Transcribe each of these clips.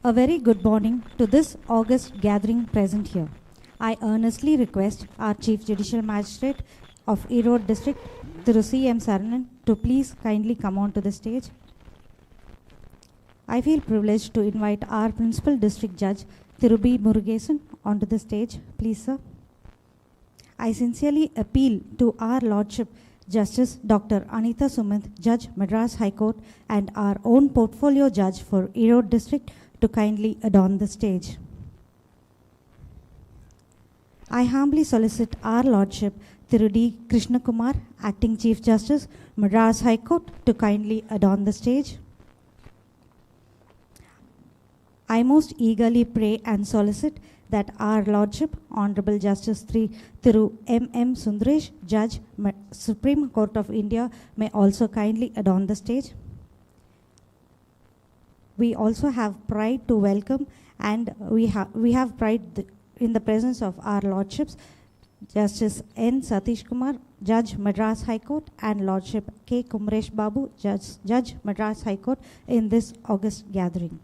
A very good morning to this august gathering present here. I earnestly request our Chief Judicial Magistrate of Erode District, Thiru C.M. Saranan, to please kindly come on to the stage. I feel privileged to invite our Principal District Judge, Thiru B. Murugesan, onto the stage. Please, sir. I sincerely appeal to our Lordship Justice Dr. Anita Sumant, Judge, Madras High Court, and our own portfolio judge for Erode District to kindly adorn the stage. I humbly solicit our Lordship Thiru D. Krishna Kumar, Acting Chief Justice, Madras High Court, to kindly adorn the stage. I most eagerly pray and solicit that our Lordship, Honorable Justice Thiru M.M. Sundaresh, Judge, Supreme Court of India, may also kindly adorn the stage. We also have pride to welcome, and we have pride in the presence of our Lordships, Justice N. Satish Kumar, Judge, Madras High Court, and Lordship K. Kumresh Babu, Judge, Madras High Court, in this august gathering.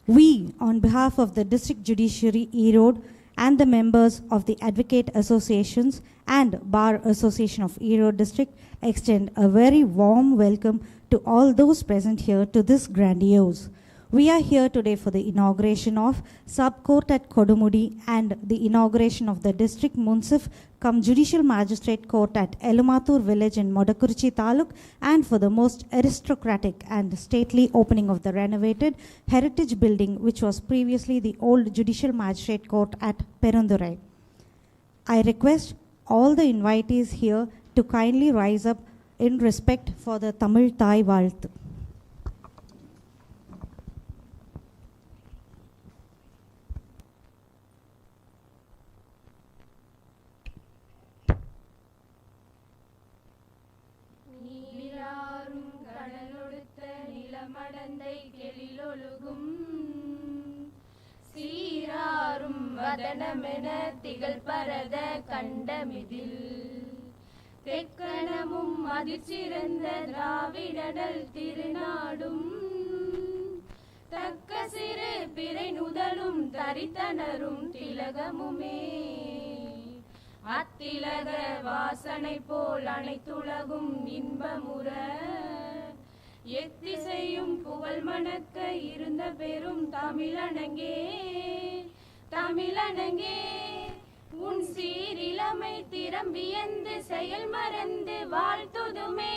We, on behalf of the District Judiciary Erode and the members of the Advocate Associations and Bar Association of Erode District, extend a very warm welcome to all those present here to this grandiose. We are here today for the inauguration of Sub-Court at Kodumudi and the inauguration of the District Munsif-cum Judicial Magistrate Court at Elumathur village in Modakurichi Taluk, and for the most aristocratic and stately opening of the renovated heritage building which was previously the old Judicial Magistrate Court at Perundurai. I request all the invitees here to kindly rise up in respect for the Tamil Thai Valthu. வதனமென திகழ்பரத கண்டமிதில் தெக்கணமும் அதிர்ச்சிறந்த திராவிடனல் திருநாடும் தக்க சிறு பிறை நுதலும் தரித்தனரும் திலகமுமே அத்திலக வாசனை போல் அனைத்துலகும் இன்பமுற எத்திசையும் புகழ் மணக்க இருந்த பெரும் தமிழனங்கே தமிழனங்கே உன் சீரிலமை திறம்பியந்து செயல் மறந்து வாழ்த்துதுமே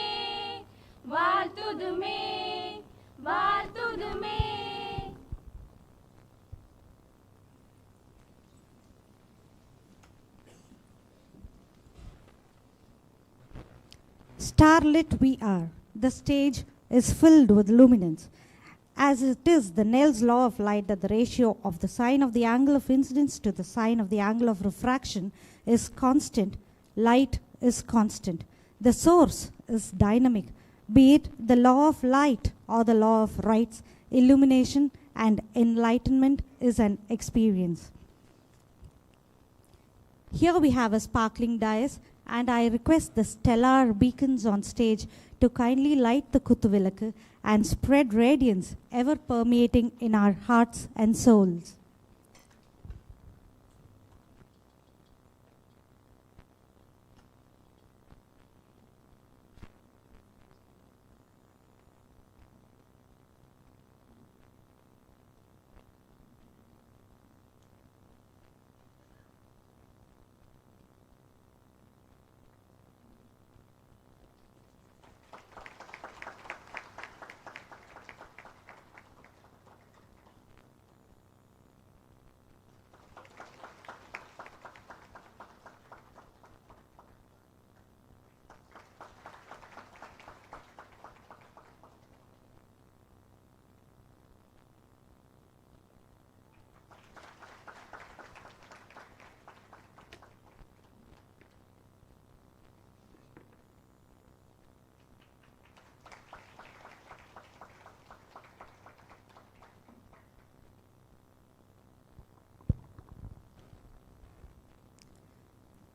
வாழ்த்துதுமே வாழ்த்துதுமே. Starlit we are. The stage is filled with luminance. As it is the Snell's law of light that the ratio of the sine of the angle of incidence to the sine of the angle of refraction is constant, light is constant. The source is dynamic, be it the law of light or the law of rights. Illumination and enlightenment is an experience. Here we have a sparkling dais, and I request the stellar beacons on stage to kindly light the Kuthuvilakku and spread radiance ever permeating in our hearts and souls.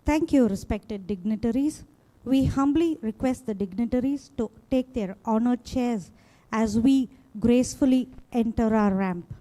Thank you, respected dignitaries. We humbly request the dignitaries to take their honored chairs as we gracefully enter our ramp.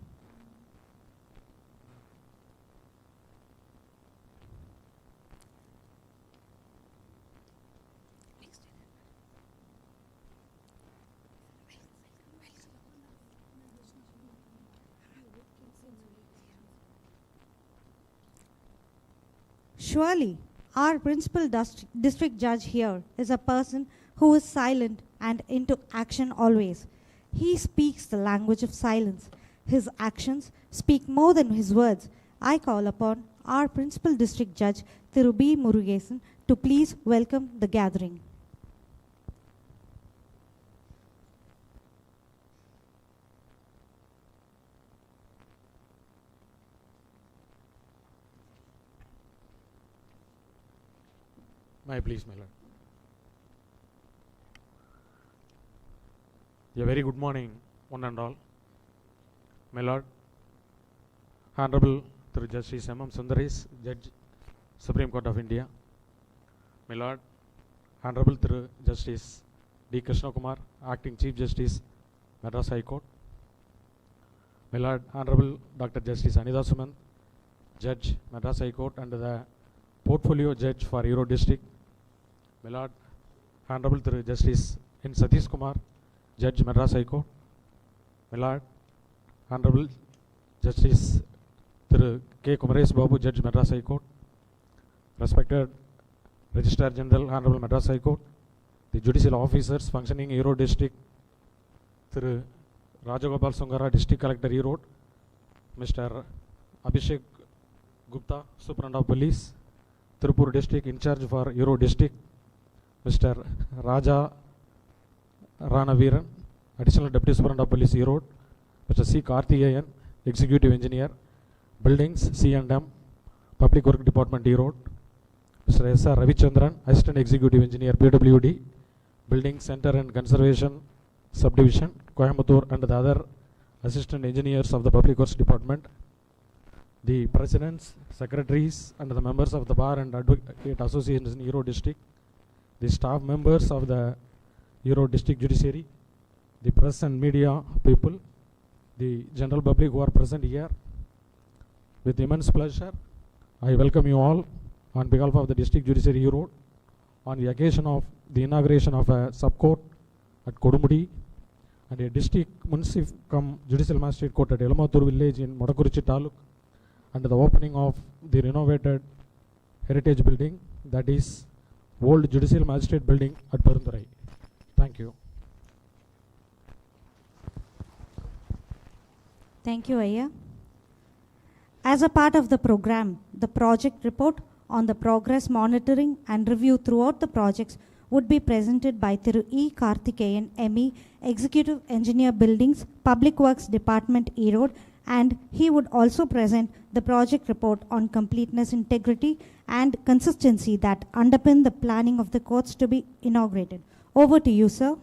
Surely, our principal district judge here is a person who is silent and into action always. He speaks the language of silence. His actions speak more than his words. I call upon our principal district judge, Thiru B. Murugesan, to please welcome the gathering. May I please, my lord. A very good morning, one and all. My lord, Honorable Thiru Justice M. Sundaresh, Judge, Supreme Court of India. My lord, Honorable Thiru Justice D. Krishna Kumar, Acting Chief Justice, Madras High Court. My lord, Honorable Dr. Justice Anida Suman, Judge, Madras High Court, and the Portfolio Judge for Erode District. My lord, Honorable Thiru Justice N. Satish Kumar, Judge, Madras High Court. My lord, Honorable Justice Thiru K. Kumaresh Babu, Judge, Madras High Court. Respected Registrar General, Honorable Madras High Court. The judicial officers functioning Erode District, Thiru Rajagopal Sungara, District Collector Erode. Mr. Abhishek Gupta, Superintendent of Police, Tirupur District, in charge for Erode District. Mr. Raja Ranaviran, Additional Deputy Superintendent of Police, Erode. Mr. C. Karthikeyan, Executive Engineer, Buildings, C&M, Public Work Department, Erode. Mr. S. R. Ravichandran, Assistant Executive Engineer, PWD, Building Center and Conservation Subdivision, Coimbatore, and the other Assistant Engineers of the Public Works Department. The Presidents, Secretaries, and the members of the Bar and Advocate Associations in Erode District, the staff members of the Erode District Judiciary, the press and media people, the general public who are present here. With immense pleasure, I welcome you all on behalf of the District Judiciary Erode on the occasion of the inauguration of a sub-court at Kodumudi and a district Munsif-cum Judicial Magistrate Court at Elumathur village in Modakurichi Taluk, and the opening of the renovated heritage building, that is old Judicial Magistrate building at Perundurai. Thank you. Thank you, Ayya. As a part of the program, the project report on the progress monitoring and review throughout the projects would be presented by Thiru E. Karthikeyan, ME, Executive Engineer Buildings, Public Works Department, Erode, and he would also present the project report on completeness, integrity, and consistency that underpin the planning of the courts to be inaugurated. Over to you, sir.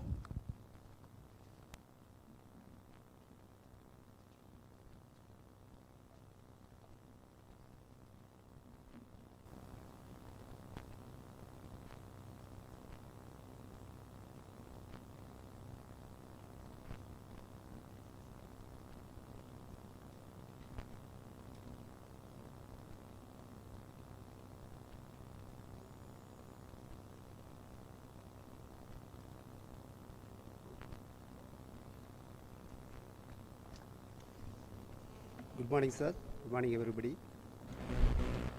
Good morning, sir. Good morning, everybody.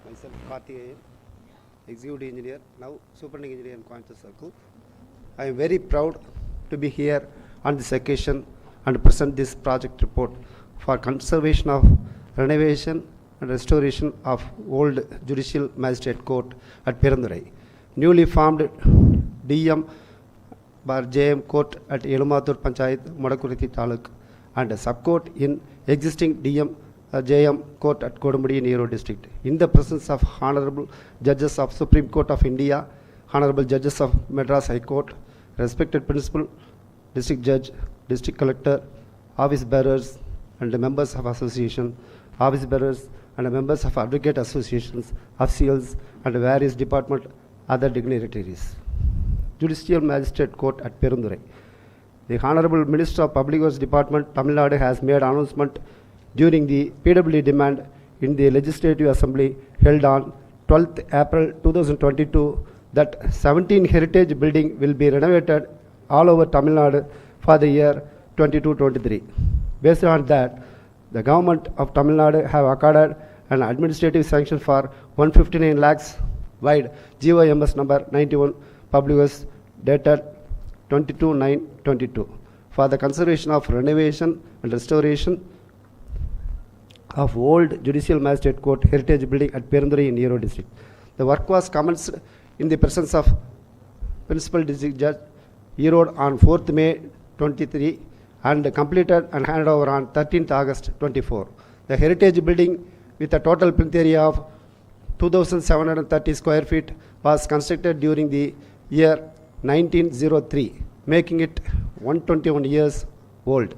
Myself, Karthikeyan, Executive Engineer, now Superintendent Engineer in Coimbatore Circle. I am very proud to be here on this occasion and present this project report for conservation of renovation and restoration of old Judicial Magistrate Court at Perundurai. Newly formed DM bar JM Court at Elumathur Panchayat, Modakurichi Taluk, and a sub-court in existing DM JM Court at Kodumudi in Erode District. In the presence of Honorable Judges of Supreme Court of India, Honorable Judges of Madras High Court, respected Principal District Judge, District Collector, Office Bearers, and the members of Association, Office Bearers, and the members of Advocate Associations, officials, and various department other dignitaries. Judicial Magistrate Court at Perundurai. The Honorable Minister of Public Works Department, Tamil Nadu, has made announcement during the PWD demand in the Legislative Assembly held on 12th April 2022 that 17 heritage buildings will be renovated all over Tamil Nadu for the year 22-23. Based on that, the government of Tamil Nadu have accorded an administrative sanction for 159 lakhs wide GOMS number 91 Public Works dated 22/9/22 for the conservation of renovation and restoration of old Judicial Magistrate Court heritage building at Perundurai in Erode district. The work was commenced in the presence of Principal District Judge Erode on 4th May 23 and completed and handed over on 13th August 24. The heritage building with a total plinth area of 2,730 square feet was constructed during the year 1903, making it 121 years old.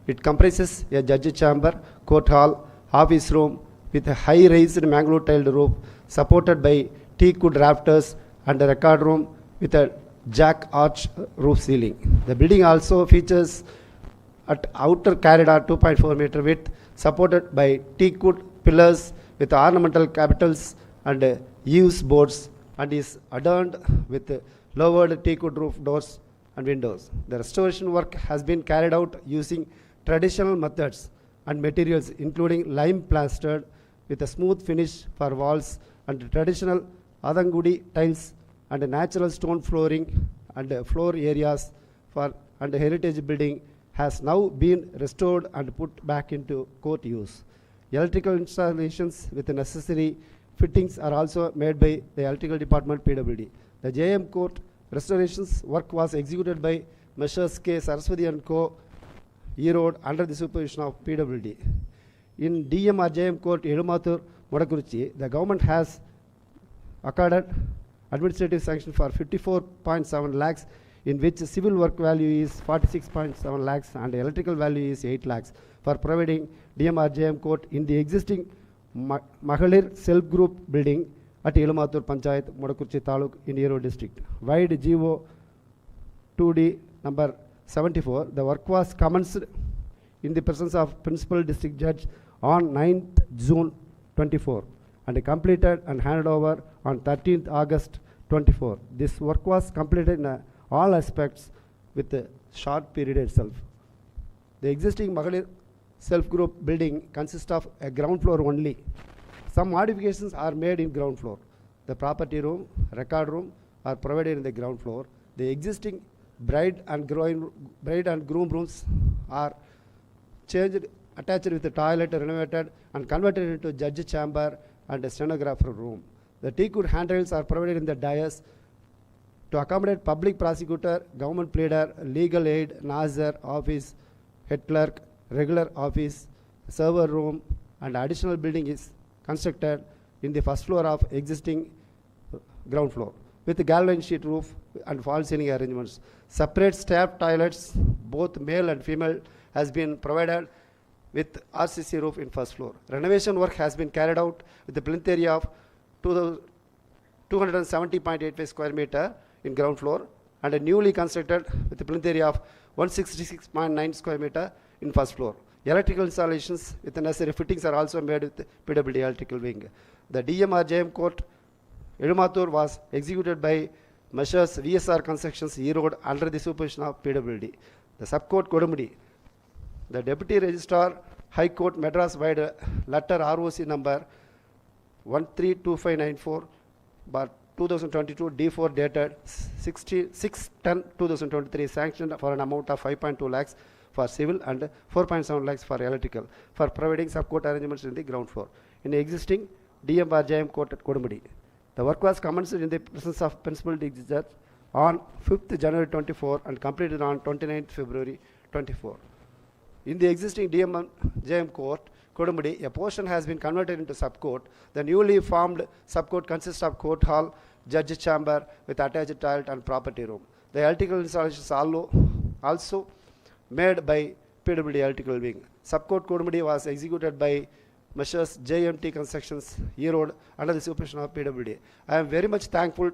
It comprises a judge chamber, court hall, office room with a high raised mangrove tiled roof supported by teak wood rafters and a record room with a jack arch roof ceiling. The building also features at outer corridor 2.4 meter width supported by teak wood pillars with ornamental capitals and eaves boards and is adorned with lowered teak wood roof doors and windows. The restoration work has been carried out using traditional methods and materials including lime plastered with a smooth finish for walls and traditional Adangudi tiles and natural stone flooring and floor areas for and heritage building has now been restored and put back into court use. Electrical installations with the necessary fittings are also made by the electrical department PWD. The JM Court restorations work was executed by Messrs. K. Saraswati and Co. Erode under the supervision of PWD. In DM or JM Court Elumathur, Modakurichi, the government has accorded administrative sanction for 54.7 lakhs, in which civil work value is 46.7 lakhs and electrical value is 8 lakhs for providing DMR JM Court in the existing Mahalir self-group building at Elumathur Panchayat, Modakurichi Taluk in Erode district. Wide GO 2D number 74, the work was commenced in the presence of Principal District Judge on 9th June 24 and completed and handed over on 13th August 24. This work was completed in all aspects with a short period itself. The existing Mahalir self-group building consists of a ground floor only. Some modifications are made in ground floor. The property room, record room are provided in the ground floor. The existing bride and groom rooms are changed, attached with the toilet, renovated and converted into judge chamber and a stenographer room. The teakwood handrails are provided in the dais to accommodate public prosecutor, government pleader, legal aid, Nazar, office, head clerk, regular office, server room, and additional building is constructed in the first floor of existing ground floor with galvanized sheet roof and false ceiling arrangements. Separate staff toilets, both male and female, has been provided with RCC roof in first floor. Renovation work has been carried out with the plinth area of 270.85 square meter in ground floor and a newly constructed with the plinth area of 166.9 square meter in first floor. Electrical installations with the necessary fittings are also made with the PWD electrical wing. The DMR JM Court Elumathur was executed by Messrs. VSR Constructions Erode under the supervision of PWD. The Subcourt Kodumudi, the Deputy Registrar High Court Madras wide letter ROC number 132594 bar 2022 D4 dated 6/10/2023 sanctioned for an amount of 5.2 lakhs for civil and 4.7 lakhs for electrical for providing subcourt arrangements in the ground floor in the existing DMR JM Court at Kodumudi. The work was commenced in the presence of Principal District Judge on 5th January 24 and completed on 29th February 24. In the existing JM Court, Kodumudi, a portion has been converted into subcourt. The newly formed subcourt consists of court hall, judge chamber with attached toilet and property room. The electrical installations also made by PWD electrical wing. Subcourt Kodumudi was executed by Messrs. JMT Constructions Erode under the supervision of PWD. I am very much thankful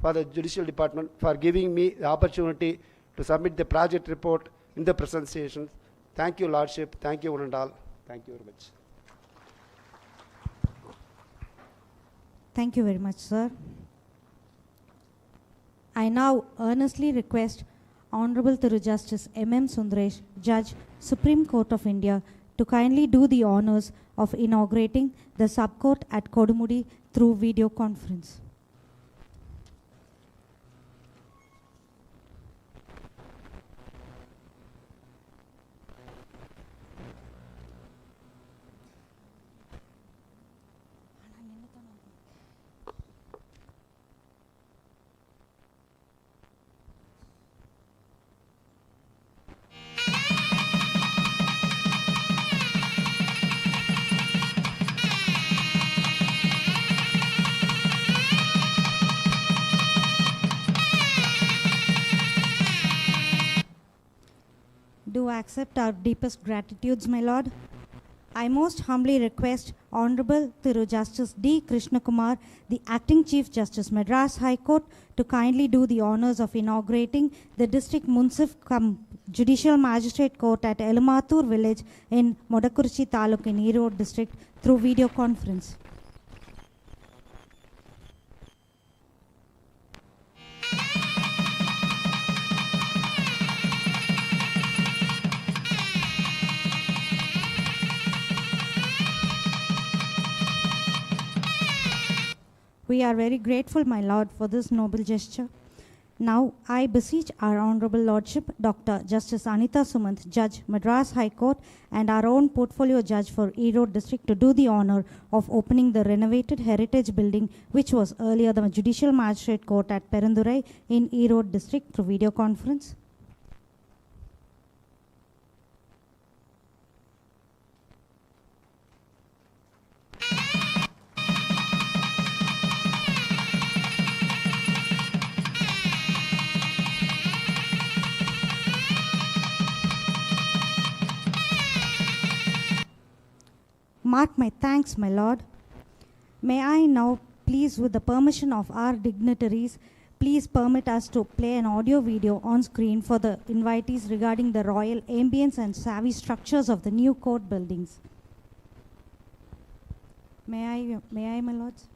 for the Judicial Department for giving me the opportunity to submit the project report in the presentation. Thank you, Lordship. Thank you, one and all. Thank you very much. Thank you very much, sir. I now earnestly request Honorable Thiru Justice M.M. Sundaresh, Judge, Supreme Court of India, to kindly do the honors of inaugurating the subcourt at Kodumudi through video conference. Do accept our deepest gratitudes, my Lord. I most humbly request Honorable Thiru Justice D. Krishna Kumar, the Acting Chief Justice, Madras High Court, to kindly do the honors of inaugurating the District Munsif-cum Judicial Magistrate Court at Elumathur village in Modakurichi Taluk in Erode district through video conference. We are very grateful, my Lord, for this noble gesture. Now, I beseech our Honorable Lordship, Dr. Justice Anita Sumant, Judge, Madras High Court, and our own portfolio judge for Erode District to do the honor of opening the renovated heritage building, which was earlier the Judicial Magistrate Court at Perundurai in Erode District through video conference. Mark my thanks, my Lord. May I now, please, with the permission of our dignitaries, please permit us to play an audio video on screen for the invitees regarding the royal ambience and savvy structures of the new court buildings. May I, my lords?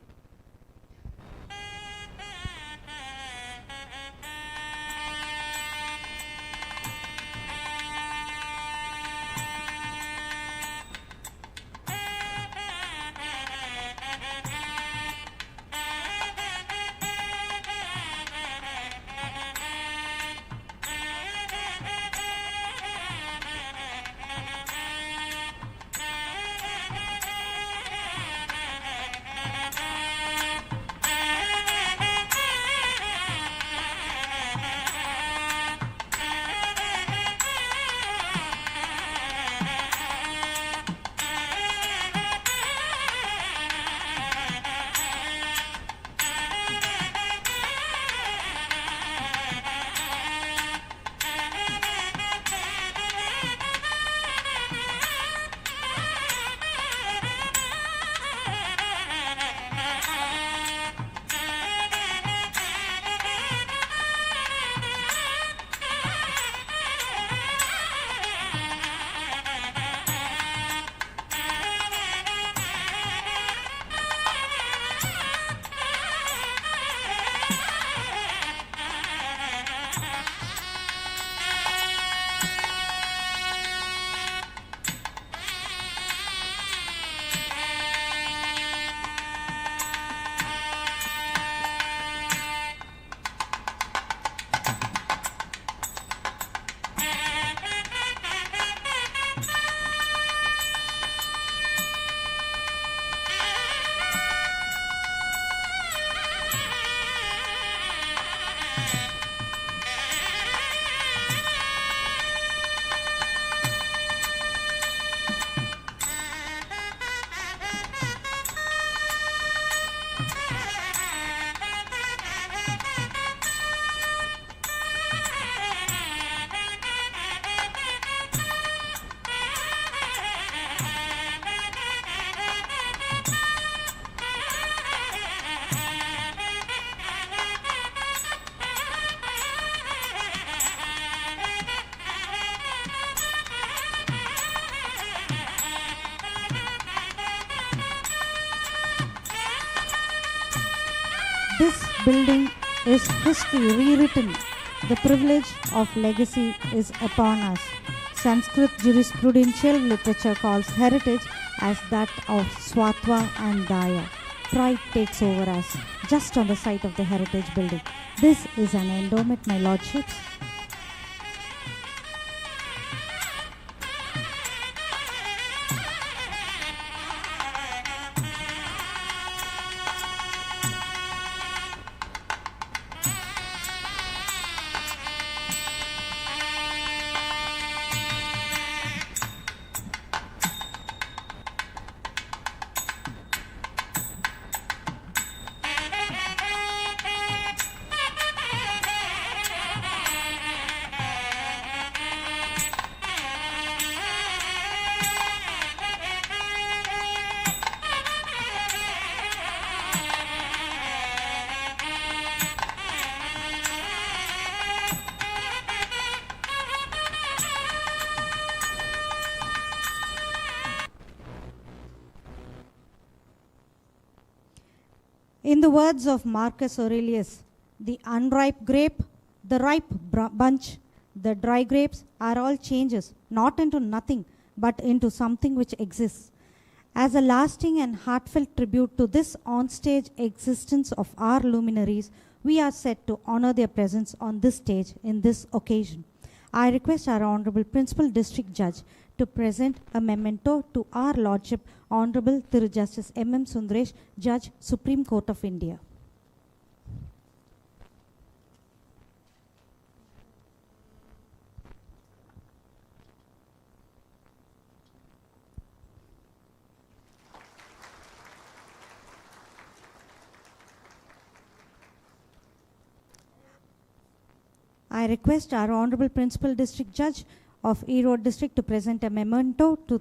This building is history rewritten. The privilege of legacy is upon us. Sanskrit jurisprudential literature calls heritage as that of Swatva and Daya. Pride takes over us just on the site of the heritage building. This is an endowment, my lordships. In the words of Marcus Aurelius, the unripe grape, the ripe bunch, the dry grapes are all changes, not into nothing, but into something which exists. As a lasting and heartfelt tribute to this onstage existence of our luminaries, we are set to honor their presence on this stage in this occasion. I request our Honorable Principal District Judge to present a memento to our Lordship Honorable Thiru Justice M.M. Sundaresh, Judge, Supreme Court of India. I request our Honorable Principal District Judge of Erode District to present a memento to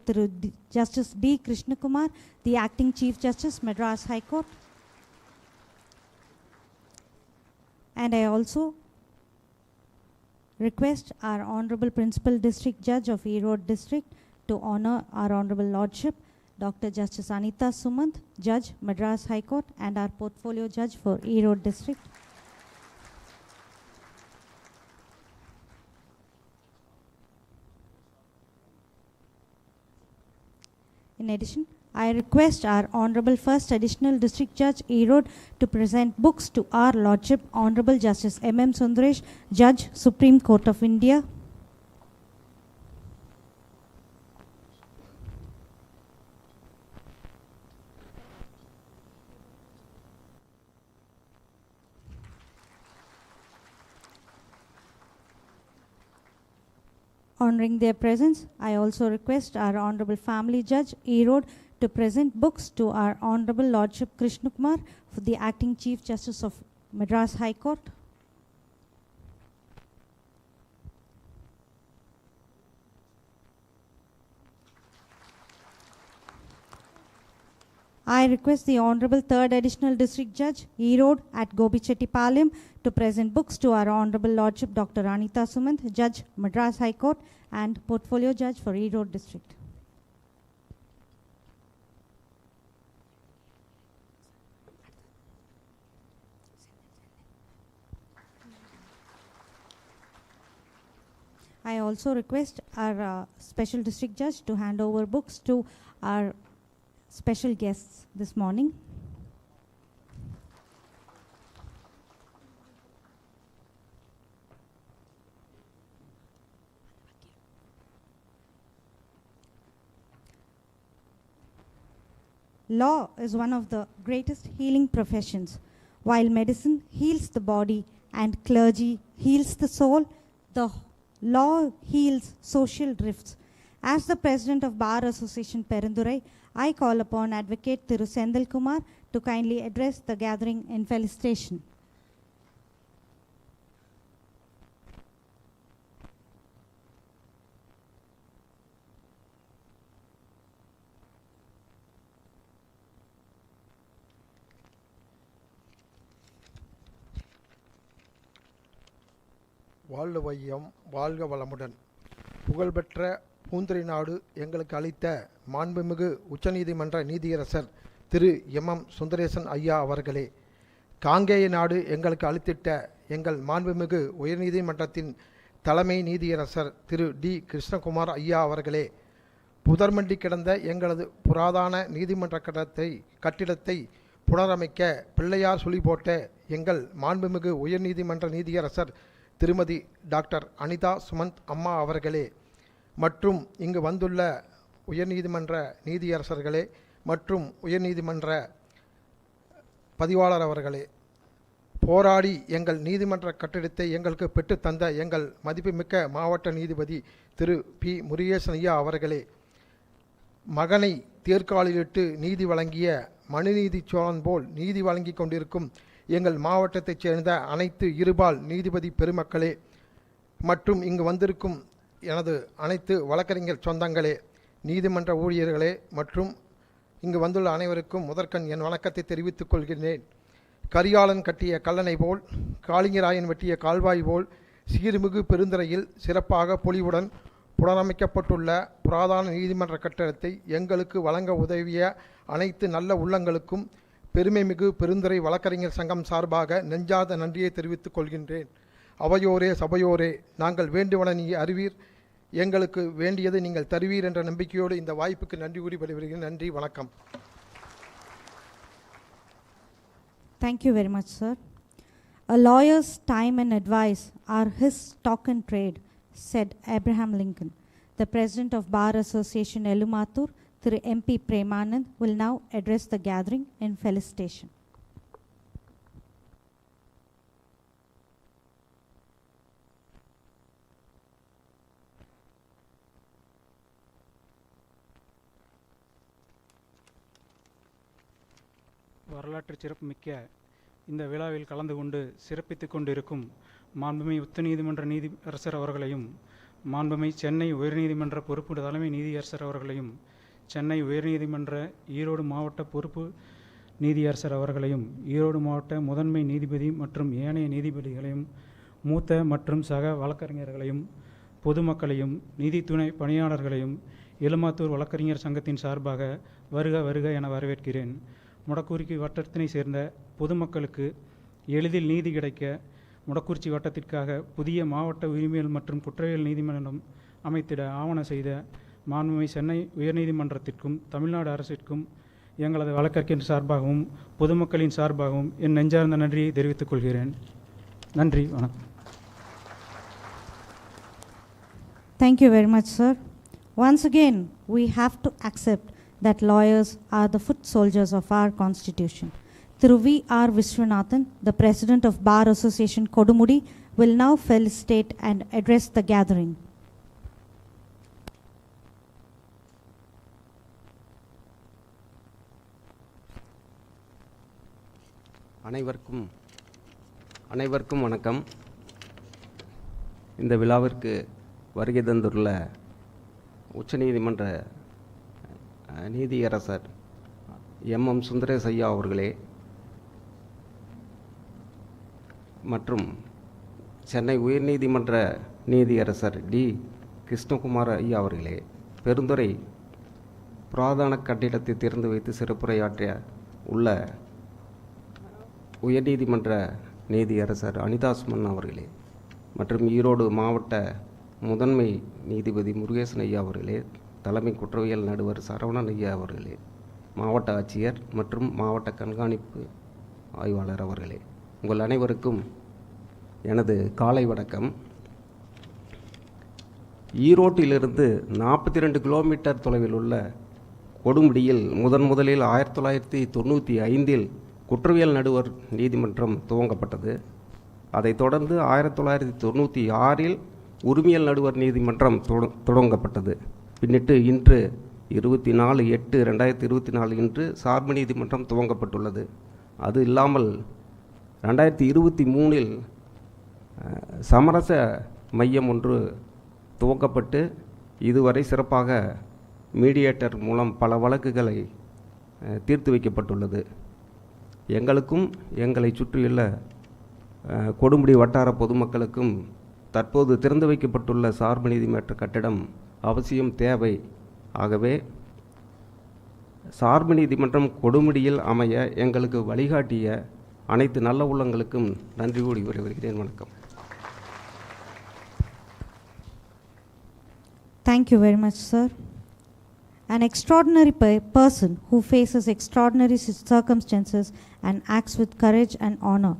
Justice D. Krishna Kumar, the Acting Chief Justice, Madras High Court. And I also request our Honorable Principal District Judge of Erode District to honor our Honorable Lordship, Dr. Justice Anita Sumant, Judge, Madras High Court, and our Portfolio Judge for Erode District. In addition, I request our Honorable First Additional District Judge, Erode, to present books to our Lordship, Honorable Justice M.M. Sundaresh, Judge, Supreme Court of India. Honoring their presence, I also request our Honorable Family Judge, Erode, to present books to our Honorable Lordship Krishna Kumar, for the Acting Chief Justice of Madras High Court. I request the Honorable Third Additional District Judge, Erode at Gobichettipalayam, to present books to our Honorable Lordship Dr. Anita Sumant, Judge, Madras High Court, and Portfolio Judge for Erode District. I also request our Special District Judge to hand over books to our special guests this morning. Law is one of the greatest healing professions. While medicine heals the body and clergy heals the soul, the law heals social rifts. As the President of Bar Association Perundurai, I call upon Advocate Thiru Sendal Kumar to kindly address the gathering in felicitation. வாழ்க வையம், வாழ்க வளமுடன். புகழ்பெற்ற பூந்துரை நாடு எங்களுக்கு அளித்த மாண்புமிகு உச்சநீதிமன்ற நீதியரசர் திரு எம்.எம். சுந்தரேசன் ஐயா அவர்களே, காங்கேய நாடு எங்களுக்கு அளித்திட்ட எங்கள் மாண்புமிகு உயர்நீதிமன்றத்தின் தலைமை நீதியரசர் திரு டி கிருஷ்ணகுமார் ஐயா அவர்களே, புதர்மண்டி கிடந்த எங்களது புராதான நீதிமன்ற கட்டிடத்தை புனரமைக்க பிள்ளையார் சுழி போட்ட எங்கள் மாண்புமிகு உயர்நீதிமன்ற நீதியரசர் திருமதி டாக்டர் அனிதா சுமந்த் அம்மா அவர்களே, மற்றும் இங்கு வந்துள்ள உயர்நீதிமன்ற நீதியரசர்களே மற்றும் உயர்நீதிமன்ற பதிவாளர் அவர்களே, போராடி எங்கள் நீதிமன்ற கட்டிடத்தை எங்களுக்கு பெற்று தந்த எங்கள் மதிப்புமிக்க மாவட்ட நீதிபதி திரு பி முருகேசன் ஐயா அவர்களே, மகனை தேர்காலிலிட்டு நீதி வழங்கிய மனுநீதி சோழன் போல் நீதி வழங்கி கொண்டிருக்கும் எங்கள் மாவட்டத்தைச் சேர்ந்த அனைத்து இருபால் நீதிபதி பெருமக்களே மற்றும் இங்கு வந்திருக்கும் எனது அனைத்து வழக்கறிஞர் சொந்தங்களே, நீதிமன்ற ஊழியர்களே மற்றும் இங்கு வந்துள்ள அனைவருக்கும் முதற்கண் என் வணக்கத்தை தெரிவித்துக் கொள்கிறேன். கரிகாலன் கட்டிய கல்லணை போல், காளிங்கராயன் வெட்டிய கால்வாய் போல் சீர்மிகு பெருந்துறையில் சிறப்பாக பொலிவுடன் புனரமைக்கப்பட்டுள்ள புராதான நீதிமன்ற கட்டடத்தை எங்களுக்கு வழங்க உதவிய அனைத்து நல்ல உள்ளங்களுக்கும் பெருமைமிகு பெருந்துறை வழக்கறிஞர் சங்கம் சார்பாக நெஞ்சார்ந்த நன்றியை தெரிவித்துக் கொள்கின்றேன். அவையோரே சபையோரே, நாங்கள் வேண்டுவன நீ அறிவீர், எங்களுக்கு வேண்டியது நீங்கள் தருவீர் என்ற நம்பிக்கையோடு இந்த வாய்ப்புக்கு நன்றி கூறி விடைபெறுகிறேன். நன்றி, வணக்கம். Thank you very much, sir. A lawyer's time and advice are his stock and trade, said Abraham Lincoln. The President of Bar Association Elumathur, Thiru MP Premanand, will now address the gathering in felicitation. வரலாற்று சிறப்புமிக்க இந்த விழாவில் கலந்து கொண்டு சிறப்பித்துக் கொண்டிருக்கும் மாண்புமை உச்சநீதிமன்ற நீதியரசர் அவர்களையும், மாண்புமை சென்னை உயர்நீதிமன்ற பொறுப்பு தலைமை நீதியரசர் அவர்களையும், சென்னை உயர்நீதிமன்ற ஈரோடு மாவட்ட பொறுப்பு நீதியரசர் அவர்களையும், ஈரோடு மாவட்ட முதன்மை நீதிபதி மற்றும் ஏனைய நீதிபதிகளையும், மூத்த மற்றும் சக வழக்கறிஞர்களையும், பொதுமக்களையும், நீதி துணை பணியாளர்களையும் எலுமாத்தூர் வழக்கறிஞர் சங்கத்தின் சார்பாக வருக வருக என வரவேற்கிறேன். மொடக்குறிச்சி வட்டத்தினை சேர்ந்த பொதுமக்களுக்கு எளிதில் நீதி கிடைக்க மொடக்குறிச்சி வட்டத்திற்காக புதிய மாவட்ட உரிமையல் மற்றும் குற்றவியல் நீதிமன்றம் அமைத்திட ஆவண செய்த மாண்புமை சென்னை உயர்நீதிமன்றத்திற்கும் தமிழ்நாடு அரசிற்கும் எங்களது வழக்கறிஞர் சார்பாகவும் பொதுமக்களின் சார்பாகவும் என் நெஞ்சார்ந்த நன்றியை தெரிவித்துக் கொள்கிறேன். நன்றி, வணக்கம். Thank you very much, sir. Once again, we have to accept that lawyers are the foot soldiers of our constitution. Thiru V.R. Viswanathan, the President of Bar Association Kodumudi, will now felicitate and address the gathering. அனைவருக்கும் வணக்கம். இந்த விழாவிற்கு வருகை தந்துள்ள உச்சநீதிமன்ற நீதியரசர் M Sundaresh ஐயா அவர்களே மற்றும் சென்னை உயர்நீதிமன்ற நீதியரசர் டி கிருஷ்ணகுமார் ஐயா அவர்களே, பெருந்துறை புராதன கட்டிடத்தை திறந்து வைத்து சிறப்புரையாற்றிய உள்ள உயர்நீதிமன்ற நீதியரசர் அனிதா சுமன் அவர்களே மற்றும் ஈரோடு மாவட்ட முதன்மை நீதிபதி முருகேசன் ஐயா அவர்களே, தலைமை குற்றவியல் நடுவர் சரவணன் ஐயா அவர்களே, மாவட்ட ஆட்சியர் மற்றும் மாவட்ட கண்காணிப்பு ஆய்வாளர் அவர்களே, உங்கள் அனைவருக்கும் எனது காலை வணக்கம். ஈரோட்டிலிருந்து 42 கிலோமீட்டர் தொலைவில் உள்ள கொடுமுடியில் முதலில் 1995இல் குற்றவியல் நடுவர் நீதிமன்றம் துவங்கப்பட்டது. அதைத் தொடர்ந்து 1996இல் உரிமையல் நடுவர் நீதிமன்றம் தொடங்கப்பட்டது. பின்னிட்டு இன்று 24/8/2024 இன்று சார்பு நீதிமன்றம் துவங்கப்பட்டுள்ளது. அது இல்லாமல் 2023இல் சமரச மையம் ஒன்று துவக்கப்பட்டு இதுவரை சிறப்பாக மீடியேட்டர் மூலம் பல வழக்குகளை தீர்த்து வைக்கப்பட்டுள்ளது. எங்களுக்கும் எங்களை சுற்றியுள்ள கொடுமுடி வட்டார பொதுமக்களுக்கும் தற்போது திறந்து வைக்கப்பட்டுள்ள சார்பு நீதிமன்ற கட்டிடம் அவசியம் தேவை. ஆகவே சார்பு நீதிமன்றம் கொடுமுடியில் அமைய எங்களுக்கு வழிகாட்டிய அனைத்து நல்ல உள்ளங்களுக்கும் நன்றி கூறி விடைபெறுகிறேன். வணக்கம். Thank you very much, sir. An extraordinary person who faces extraordinary circumstances and acts with courage and honor.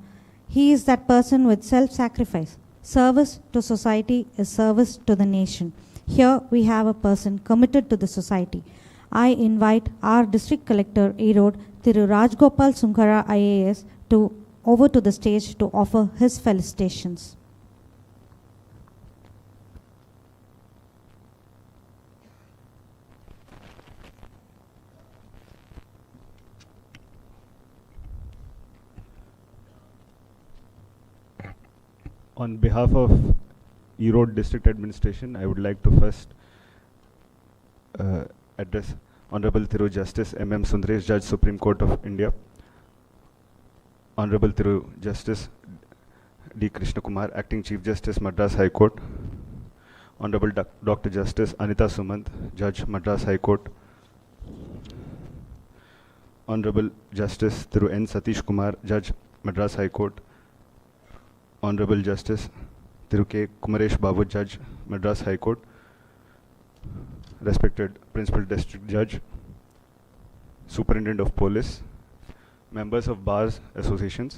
He is that person with self-sacrifice. Service to society is service to the nation. Here we have a person committed to the society. I invite our District Collector, Erode, Thiru Rajgopal Sunkara IAS, over to the stage to offer his felicitations. On behalf of Erode District Administration, I would like to first address Honorable Thiru Justice M.M. Sundaresh, Judge, Supreme Court of India, Honorable Thiru Justice D. Krishna Kumar, Acting Chief Justice, Madras High Court, Honorable Dr. Justice Anita Sumant, Judge, Madras High Court, Honorable Justice Thiru N. Satish Kumar, Judge, Madras High Court, Honorable Justice Thiru K. Kumaresh Babu, Judge, Madras High Court, respected Principal District Judge, Superintendent of Police, members of bars associations,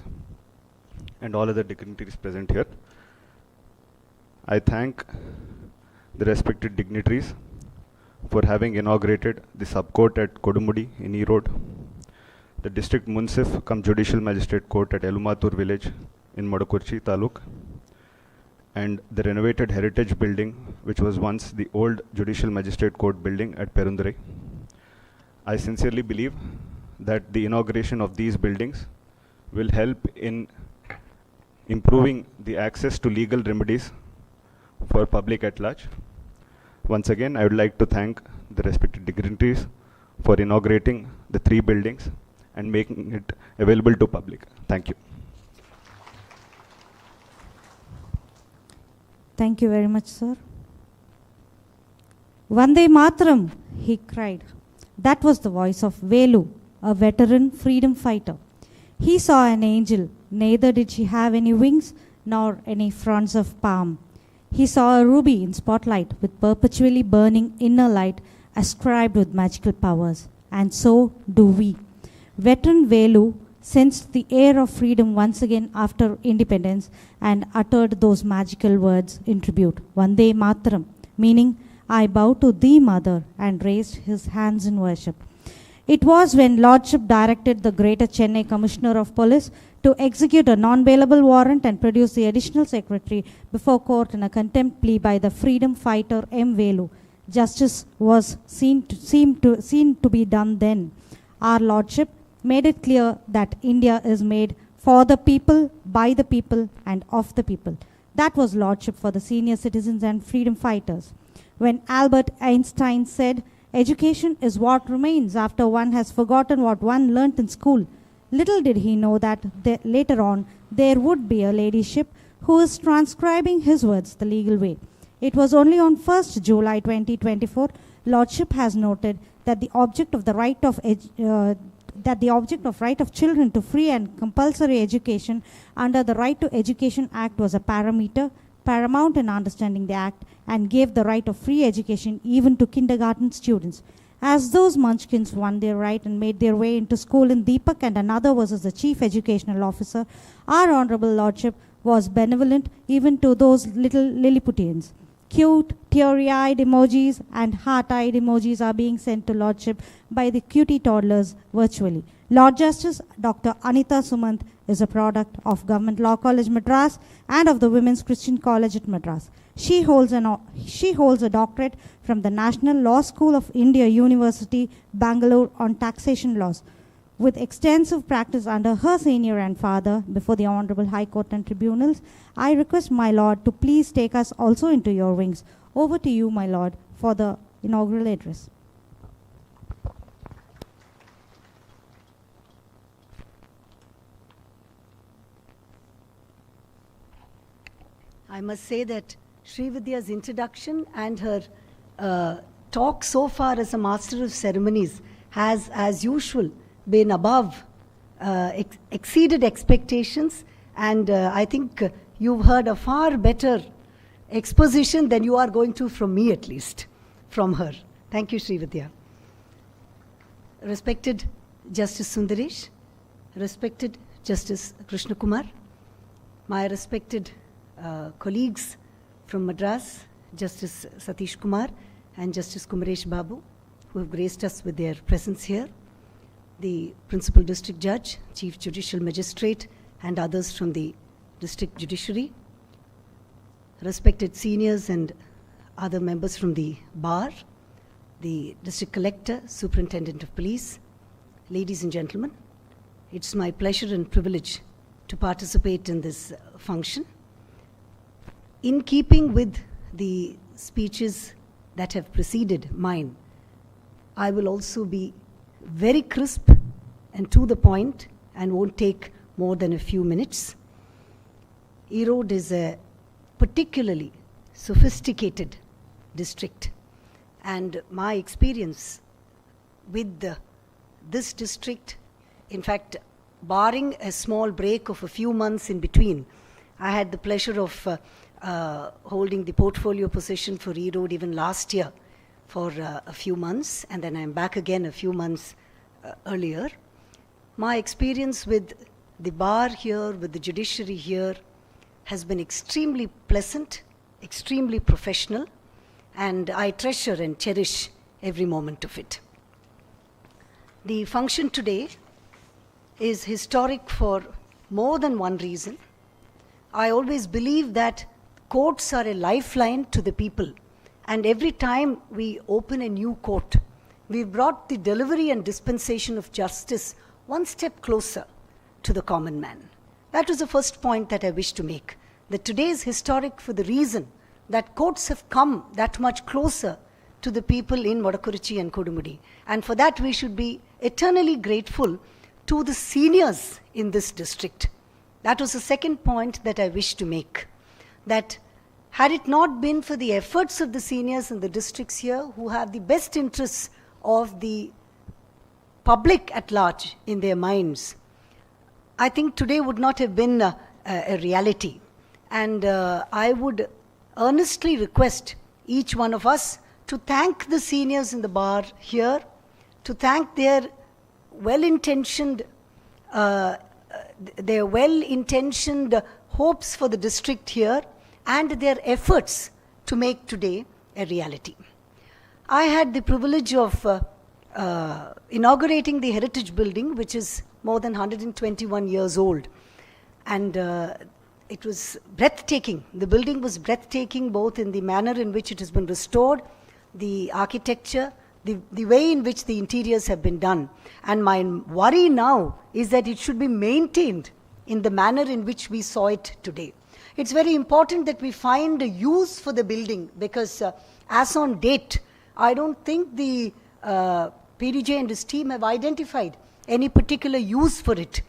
and all other dignitaries present here. I thank the respected dignitaries for having inaugurated the subcourt at Kodumudi in Erode, the District Munsif-cum Judicial Magistrate Court at Elumathur village in Modakurichi, Taluk, and the renovated heritage building which was once the old Judicial Magistrate Court building at Perundurai. I sincerely believe that the inauguration of these buildings will help in improving the access to legal remedies for public at large. Once again, I would like to thank the respected dignitaries for inaugurating the 3 buildings and making it available to public. Thank you. Thank you very much, sir. Vande Mataram, he cried. That was the voice of Velu, a veteran freedom fighter. He saw an angel, neither did she have any wings nor any fronds of palm. He saw a ruby in spotlight with perpetually burning inner light ascribed with magical powers. And so do we. Veteran Velu sensed the air of freedom once again after independence and uttered those magical words in tribute, Vande Mataram, meaning, I bow to thee, mother, and raised his hands in worship. It was when Lordship directed the Greater Chennai Commissioner of Police to execute a non-bailable warrant and produce the additional secretary before court in a contempt plea by the freedom fighter M. Velu. Justice was seen to be done then. Our Lordship made it clear that India is made for the people, by the people, and of the people. That was Lordship for the senior citizens and freedom fighters. When Albert Einstein said, education is what remains after one has forgotten what one learnt in school, little did he know that later on there would be a ladyship who is transcribing his words the legal way. It was only on 1st July 2024, Lordship has noted that the object of the right of children to free and compulsory education under the Right to Education Act was a paramount in understanding the Act and gave the right of free education even to kindergarten students. As those munchkins won their right and made their way into school in Deepak and another was as the Chief Educational Officer, our Honorable Lordship was benevolent even to those little Lilliputians. Cute, teary-eyed emojis and heart-eyed emojis are being sent to Lordship by the cutie toddlers virtually. Lord Justice Dr. Anita Sumant is a product of Government Law College Madras and of the Women's Christian College at Madras. She holds a doctorate from the National Law School of India University, Bangalore on taxation laws. With extensive practice under her senior and father before the Honorable High Court and tribunals, I request my Lord to please take us also into your wings. Over to you, my Lord, for the inaugural address. I must say that Srividya's introduction and her talk so far as a master of ceremonies has, as usual, been above exceeded expectations, and I think you've heard a far better exposition than you are going to from me, at least, from her. Thank you, Srividya. Respected Justice Sundaresh, respected Justice Krishna Kumar, my respected colleagues from Madras, Justice Satish Kumar and Justice Kumaresh Babu, who have graced us with their presence here, the Principal District Judge, Chief Judicial Magistrate, and others from the District Judiciary, respected seniors and other members from the Bar, the District Collector, Superintendent of Police, ladies and gentlemen, it's my pleasure and privilege to participate in this function. In keeping with the speeches that have preceded mine, I will also be very crisp and to the point and won't take more than a few minutes. Erode is a particularly sophisticated district, and my experience with this district, in fact, barring a small break of a few months in between, I had the pleasure of holding the portfolio position for Erode even last year for a few months, and then I'm back again a few months earlier. My experience with the bar here, with the judiciary here, has been extremely pleasant, extremely professional, and I treasure and cherish every moment of it. The function today is historic for more than one reason. I always believe that courts are a lifeline to the people, and every time we open a new court, we've brought the delivery and dispensation of justice one step closer to the common man. That was the first point that I wish to make, that today is historic for the reason that courts have come that much closer to the people in Modakurichi and Kodumudi. And for that we should be eternally grateful to the seniors in this district. That was the second point that I wish to make, that had it not been for the efforts of the seniors in the districts here who have the best interests of the public at large in their minds, I think today would not have been a reality. And I would earnestly request each one of us to thank the seniors in the bar here, to thank their well-intentioned hopes for the district here and their efforts to make today a reality. I had the privilege of inaugurating the Heritage Building, which is more than 121 years old. And it was breathtaking. The building was breathtaking, both in the manner in which it has been restored, the architecture, the way in which the interiors have been done. And my worry now is that it should be maintained in the manner in which we saw it today. It's very important that we find a use for the building, because as on date, I don't think the PDJ and his team have identified any particular use for it.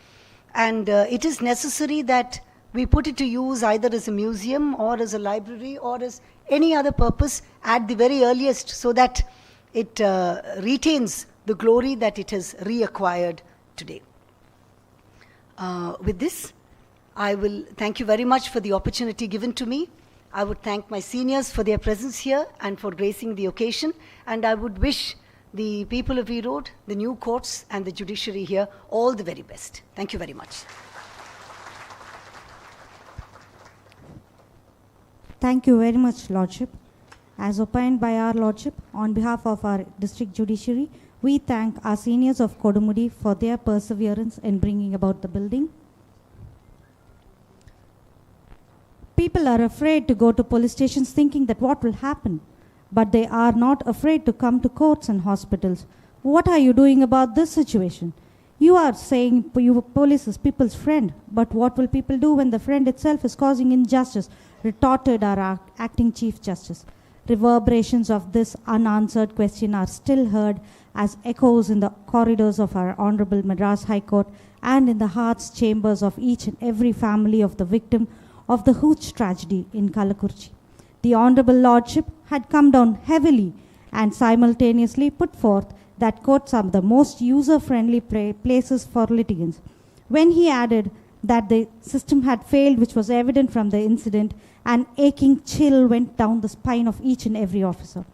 And it is necessary that we put it to use either as a museum or as a library or as any other purpose at the very earliest, so that it retains the glory that it has reacquired today. With this, I will thank you very much for the opportunity given to me. I would thank my seniors for their presence here and for gracing the occasion, and I would wish the people of Erode, the new courts and the judiciary here all the very best. Thank you very much. Thank you very much, Lordship. As opined by our Lordship, on behalf of our district judiciary, we thank our seniors of Kodumudi for their perseverance in bringing about the building. People are afraid to go to police stations thinking that what will happen, but they are not afraid to come to courts and hospitals. What are you doing about this situation? You are saying police is people's friend, but what will people do when the friend itself is causing injustice? Retorted our acting Chief Justice. Reverberations of this unanswered question are still heard as echoes in the corridors of our Honorable Madras High Court and in the heart's chambers of each and every family of the victim of the huge tragedy in Modakurichi. The Honorable Lordship had come down heavily and simultaneously put forth that courts are the most user-friendly places for litigants. when he added that the system had failed, which was evident from the incident, an aching chill went down the spine of each and every officer.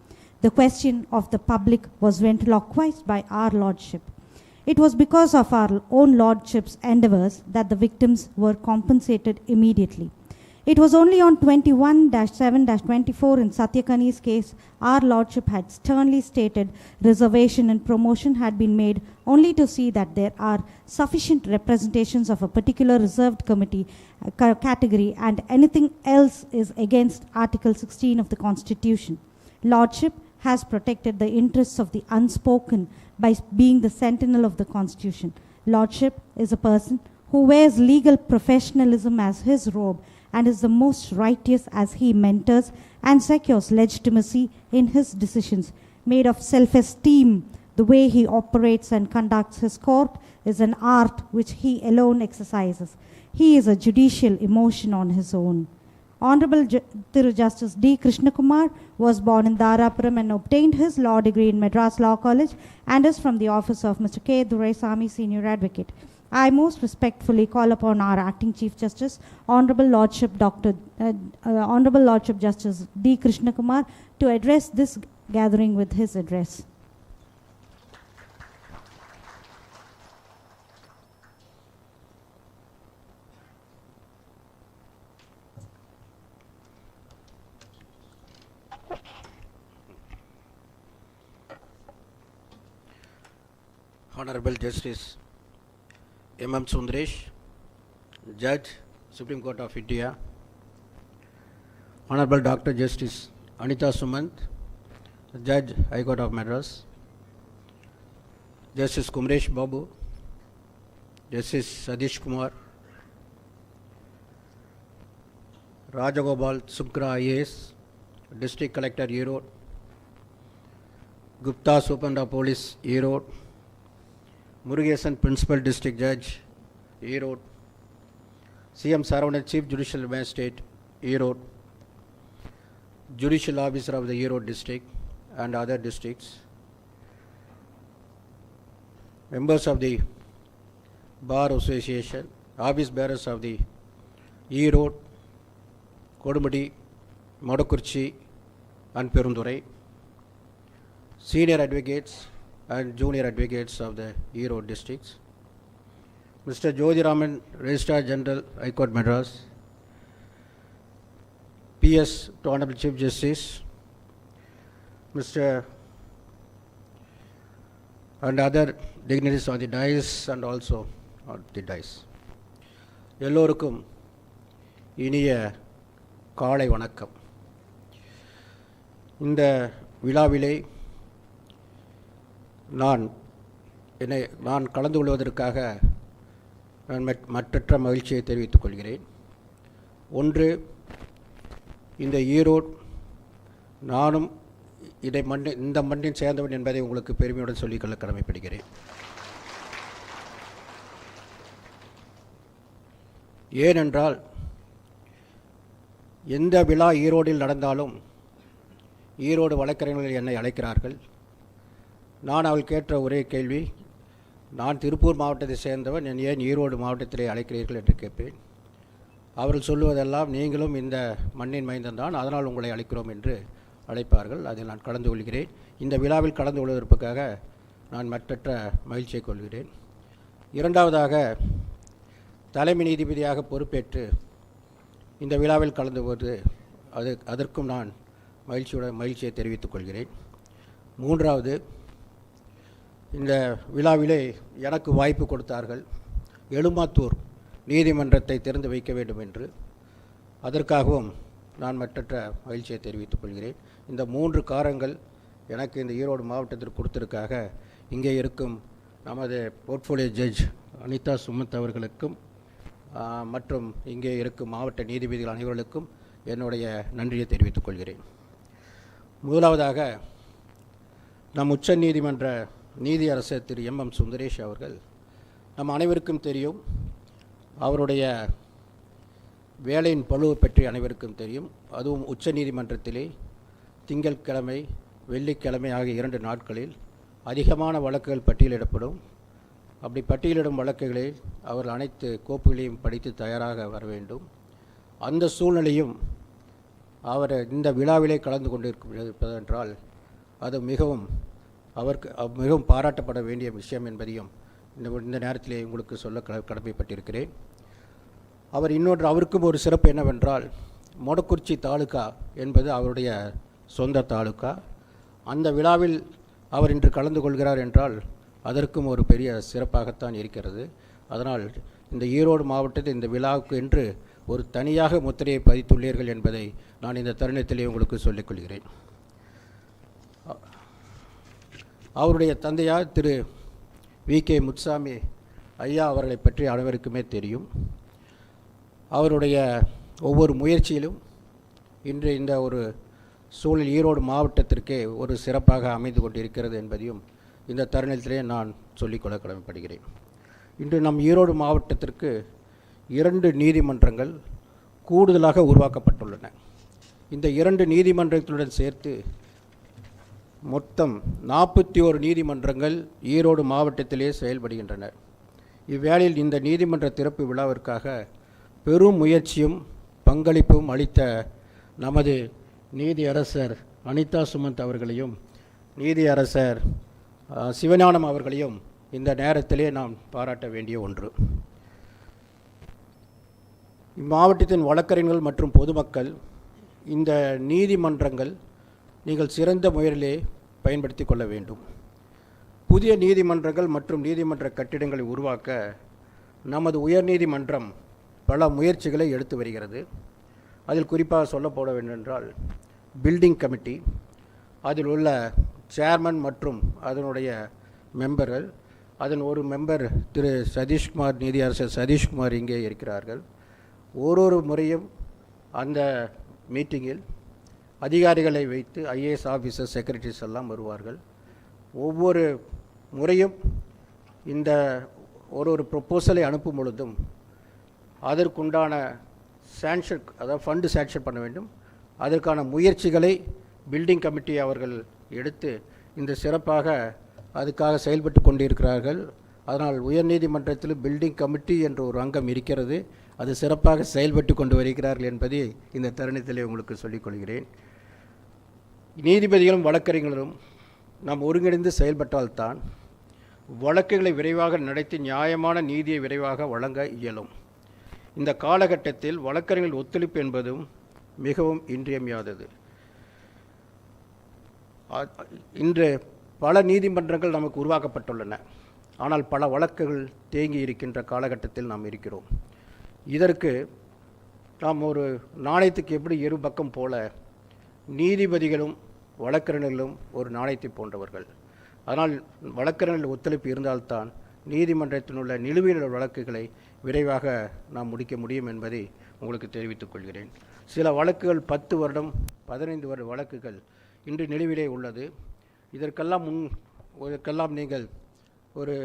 The question of the public was ventriloquized by our Lordship. It was because of our own Lordship's endeavours that the victims were compensated immediately. It was only on 21-7-24 in Satyakani's case, our Lordship had sternly stated reservation and promotion had been made only to see that there are sufficient representations of a particular reserved committee category, and anything else is against Article 16 of the Constitution. Lordship has protected the interests of the unspoken by being the sentinel of the Constitution. Lordship is a person who wears legal professionalism as his robe and is the most righteous as he mentors and secures legitimacy in his decisions. Made of self-esteem, the way he operates and conducts his court is an art which he alone exercises. He is a judicial emotion on his own. Honorable Thiru Justice D. Krishnakumar was born in Dharapuram and obtained his law degree in Madras Law College and is from the office of Mr. K. Duraisamy, Senior Advocate. I most respectfully call upon our Acting Chief Justice, Honorable Lordship Justice D. Krishnakumar, to address this gathering with his address. Honorable Justice M.M. Sundaresh, Judge, Supreme Court of India. Honorable Dr. Justice Anita Sumant, Judge, High Court of Madras. Justice Kumresh Babu, Justice Sadish Kumar, Rajagopal Sukra IAS, District Collector Erode, Gupta Superintendent of Police Erode, Murugesan Principal District Judge, Erode, CM Saravanan Chief Judicial Magistrate, Erode, Judicial Officer of the Erode District and other districts, members of the Bar Association, office bearers of the Erode, Kodumudi, Modakurichi and Perundurai, senior advocates and junior advocates of the Erode districts, Mr. Jyotiraman, Registrar General, High Court Madras, PS to Honorable Chief Justice, Mr. and other dignitaries on the dais and also on the dais. எல்லோருக்கும் இனிய காலை வணக்கம். இந்த விழாவிலே நான் கலந்து கொள்வதற்காக நான் மற்றற்ற மகிழ்ச்சியை தெரிவித்துக் கொள்கிறேன். ஒன்று, இந்த ஈரோடு நானும் இந்த மண்ணின் சேர்ந்தவன் என்பதை உங்களுக்கு பெருமையுடன் சொல்லிக்கொள்ள கடமைப்படுகிறேன். ஏனென்றால் எந்த விழா ஈரோடில் நடந்தாலும் ஈரோடு வழக்கறிஞர்கள் என்னை அழைக்கிறார்கள். நான் அவள் கேட்ட ஒரே கேள்வி, நான் திருப்பூர் மாவட்டத்தை சேர்ந்தவன், ஏன் ஈரோடு மாவட்டத்திலே அழைக்கிறீர்கள் என்று கேட்பேன். அவர்கள் சொல்லுவதெல்லாம் நீங்களும் இந்த மண்ணின் மைந்தன் தான், அதனால் உங்களை அழைக்கிறோம் என்று அழைப்பார்கள். அதில் நான் கலந்து கொள்கிறேன். இந்த விழாவில் கலந்து கொள்வதற்காக நான் மற்றற்ற மகிழ்ச்சியை கொள்கிறேன். இரண்டாவதாக, தலைமை நீதிபதியாக பொறுப்பேற்று இந்த விழாவில் கலந்து கொண்டு அதற்கும் நான் மகிழ்ச்சியை தெரிவித்துக் கொள்கிறேன். மூன்றாவது, இந்த விழாவிலே எனக்கு வாய்ப்பு கொடுத்தார்கள் எலுமாத்தூர் நீதிமன்றத்தை திறந்து வைக்க வேண்டும் என்று. அதற்காகவும் நான் மற்றற்ற மகிழ்ச்சியை தெரிவித்துக் கொள்கிறேன். இந்த 3 காரணங்கள் எனக்கு இந்த ஈரோடு மாவட்டத்திற்கு கொடுத்ததற்காக இங்கே இருக்கும் நமது போர்ட்ஃபோலியோ ஜட்ஜ் அனிதா சுமந்த் அவர்களுக்கும் மற்றும் இங்கே இருக்கும் மாவட்ட நீதிபதிகள் அனைவர்களுக்கும் என்னுடைய நன்றியை தெரிவித்துக் கொள்கிறேன். முதலாவதாக, நம் உச்ச நீதிமன்ற நீதியரசர் திரு M.M. சுந்தரேஷ் அவர்கள் நம் அனைவருக்கும் தெரியும். அவருடைய வேலையின் பளுவை பற்றி அனைவருக்கும் தெரியும். அதுவும் உச்ச நீதிமன்றத்திலே திங்கட்கிழமை வெள்ளிக்கிழமை ஆகிய 2 நாட்களில் அதிகமான வழக்குகள் பட்டியலிடப்படும். அப்படி பட்டியலிடும் வழக்குகளை அவர் அனைத்து கோப்புகளையும் படித்து தயாராக வர வேண்டும். அந்த சூழ்நிலையும் அவர் இந்த விழாவிலே கலந்து கொண்டிருப்பதென்றால் அது மிகவும் மிகவும் பாராட்டப்பட வேண்டிய விஷயம் என்பதையும் இந்த நேரத்திலே உங்களுக்கு சொல்ல கடமைப்பட்டிருக்கிறேன். அவருக்கும் ஒரு சிறப்பு என்னவென்றால், மொடக்குறிச்சி தாலுகா என்பது அவருடைய சொந்த தாலுகா. அந்த விழாவில் அவர் இன்று கலந்து கொள்கிறார் என்றால் அதற்கும் ஒரு பெரிய சிறப்பாகத்தான் இருக்கிறது. அதனால் இந்த ஈரோடு மாவட்டத்தில் இந்த விழாவுக்கு என்று ஒரு தனியாக முத்திரையை பதித்துள்ளீர்கள் என்பதை நான் இந்த தருணத்திலே உங்களுக்கு சொல்லிக்கொள்கிறேன். அவருடைய தந்தையார் திரு வி.கே. முத்துசாமி ஐயா அவர்களை பற்றி அனைவருக்குமே தெரியும். அவருடைய ஒவ்வொரு முயற்சியிலும் இன்று இந்த ஒரு சூழல் ஈரோடு மாவட்டத்திற்கே ஒரு சிறப்பாக அமைந்து கொண்டிருக்கிறது என்பதையும் இந்த தருணத்திலே நான் சொல்லிக்கொள்ள கடமைப்படுகிறேன். இன்று நம் ஈரோடு மாவட்டத்திற்கு 2 நீதிமன்றங்கள் கூடுதலாக உருவாக்கப்பட்டுள்ளன. இந்த 2 நீதிமன்றங்களுடன் சேர்த்து மொத்தம் 41 நீதிமன்றங்கள் ஈரோடு மாவட்டத்திலே செயல்படுகின்றன. இவ்வேளையில் இந்த நீதிமன்ற திறப்பு விழாவிற்காக பெரும் முயற்சியும் பங்களிப்பும் அளித்த நமது நீதியரசர் அனிதா சுமந்த் அவர்களையும் நீதியரசர் சிவஞானம் அவர்களையும் இந்த நேரத்திலே நாம் பாராட்ட வேண்டிய ஒன்று. இம்மாவட்டத்தின் வழக்கறிஞர்கள் மற்றும் பொதுமக்கள் இந்த நீதிமன்றங்கள் நீங்கள் சிறந்த முறையிலே பயன்படுத்தி கொள்ள வேண்டும். புதிய நீதிமன்றங்கள் மற்றும் நீதிமன்ற கட்டிடங்களை உருவாக்க நமது உயர்நீதிமன்றம் பல முயற்சிகளை எடுத்து வருகிறது. அதில் குறிப்பாக சொல்லப்பட வேண்டுமென்றால் பில்டிங் கமிட்டி, அதில் உள்ள சேர்மன் மற்றும் அதனுடைய மெம்பர்கள், அதன் ஒரு மெம்பர் திரு சதீஷ்குமார், நீதியரசர் சதீஷ்குமார் இங்கே இருக்கிறார்கள். ஒரு முறையும் அந்த மீட்டிங்கில் அதிகாரிகளை வைத்து ஐஏஎஸ் ஆஃபீஸர், செக்ரட்டரிஸ் எல்லாம் வருவார்கள். ஒவ்வொரு முறையும் இந்த ஒரு ப்ரொப்போசலை அனுப்பும் பொழுதும் அதற்குண்டான சாங்ஷன், அதாவது ஃபண்டு சாங்ஷன் பண்ண வேண்டும். அதற்கான முயற்சிகளை பில்டிங் கமிட்டி அவர்கள் எடுத்து இந்த சிறப்பாக அதுக்காக செயல்பட்டு கொண்டிருக்கிறார்கள். அதனால் உயர்நீதிமன்றத்தில் பில்டிங் கமிட்டி என்ற ஒரு அங்கம் இருக்கிறது. அது சிறப்பாக செயல்பட்டு கொண்டு வருகிறார்கள் என்பதை இந்த தருணத்திலே உங்களுக்கு சொல்லிக்கொள்கிறேன். நீதிபதிகளும் வழக்கறிஞர்களும் நாம் ஒருங்கிணைந்து செயல்பட்டால்தான் வழக்குகளை விரைவாக நடத்தி நியாயமான நீதியை விரைவாக வழங்க இயலும். இந்த காலகட்டத்தில் வழக்கறிஞர்கள் ஒத்துழைப்பு என்பதும் மிகவும் இன்றியமையாதது. இன்று பல நீதிமன்றங்கள் நமக்கு உருவாக்கப்பட்டுள்ளன. ஆனால் பல வழக்குகள் தேங்கி இருக்கின்ற காலகட்டத்தில் நாம் இருக்கிறோம். இதற்கு நாம் ஒரு நாணயத்துக்கு எப்படி இரு பக்கம் போல நீதிபதிகளும் வழக்கறிஞர்களும் ஒரு நாணயத்தை போன்றவர்கள். அதனால் வழக்கறிஞர்கள் ஒத்துழைப்பு இருந்தால்தான் நீதிமன்றத்தில் உள்ள நிலுவையில் வழக்குகளை விரைவாக நாம் முடிக்க முடியும் என்பதை உங்களுக்கு தெரிவித்துக் கொள்கிறேன். சில வழக்குகள் 10 வருடம் 15 வருட வழக்குகள் இன்று நிலுவிலே உள்ளது. இதற்கெல்லாம் நீங்கள் ஒரு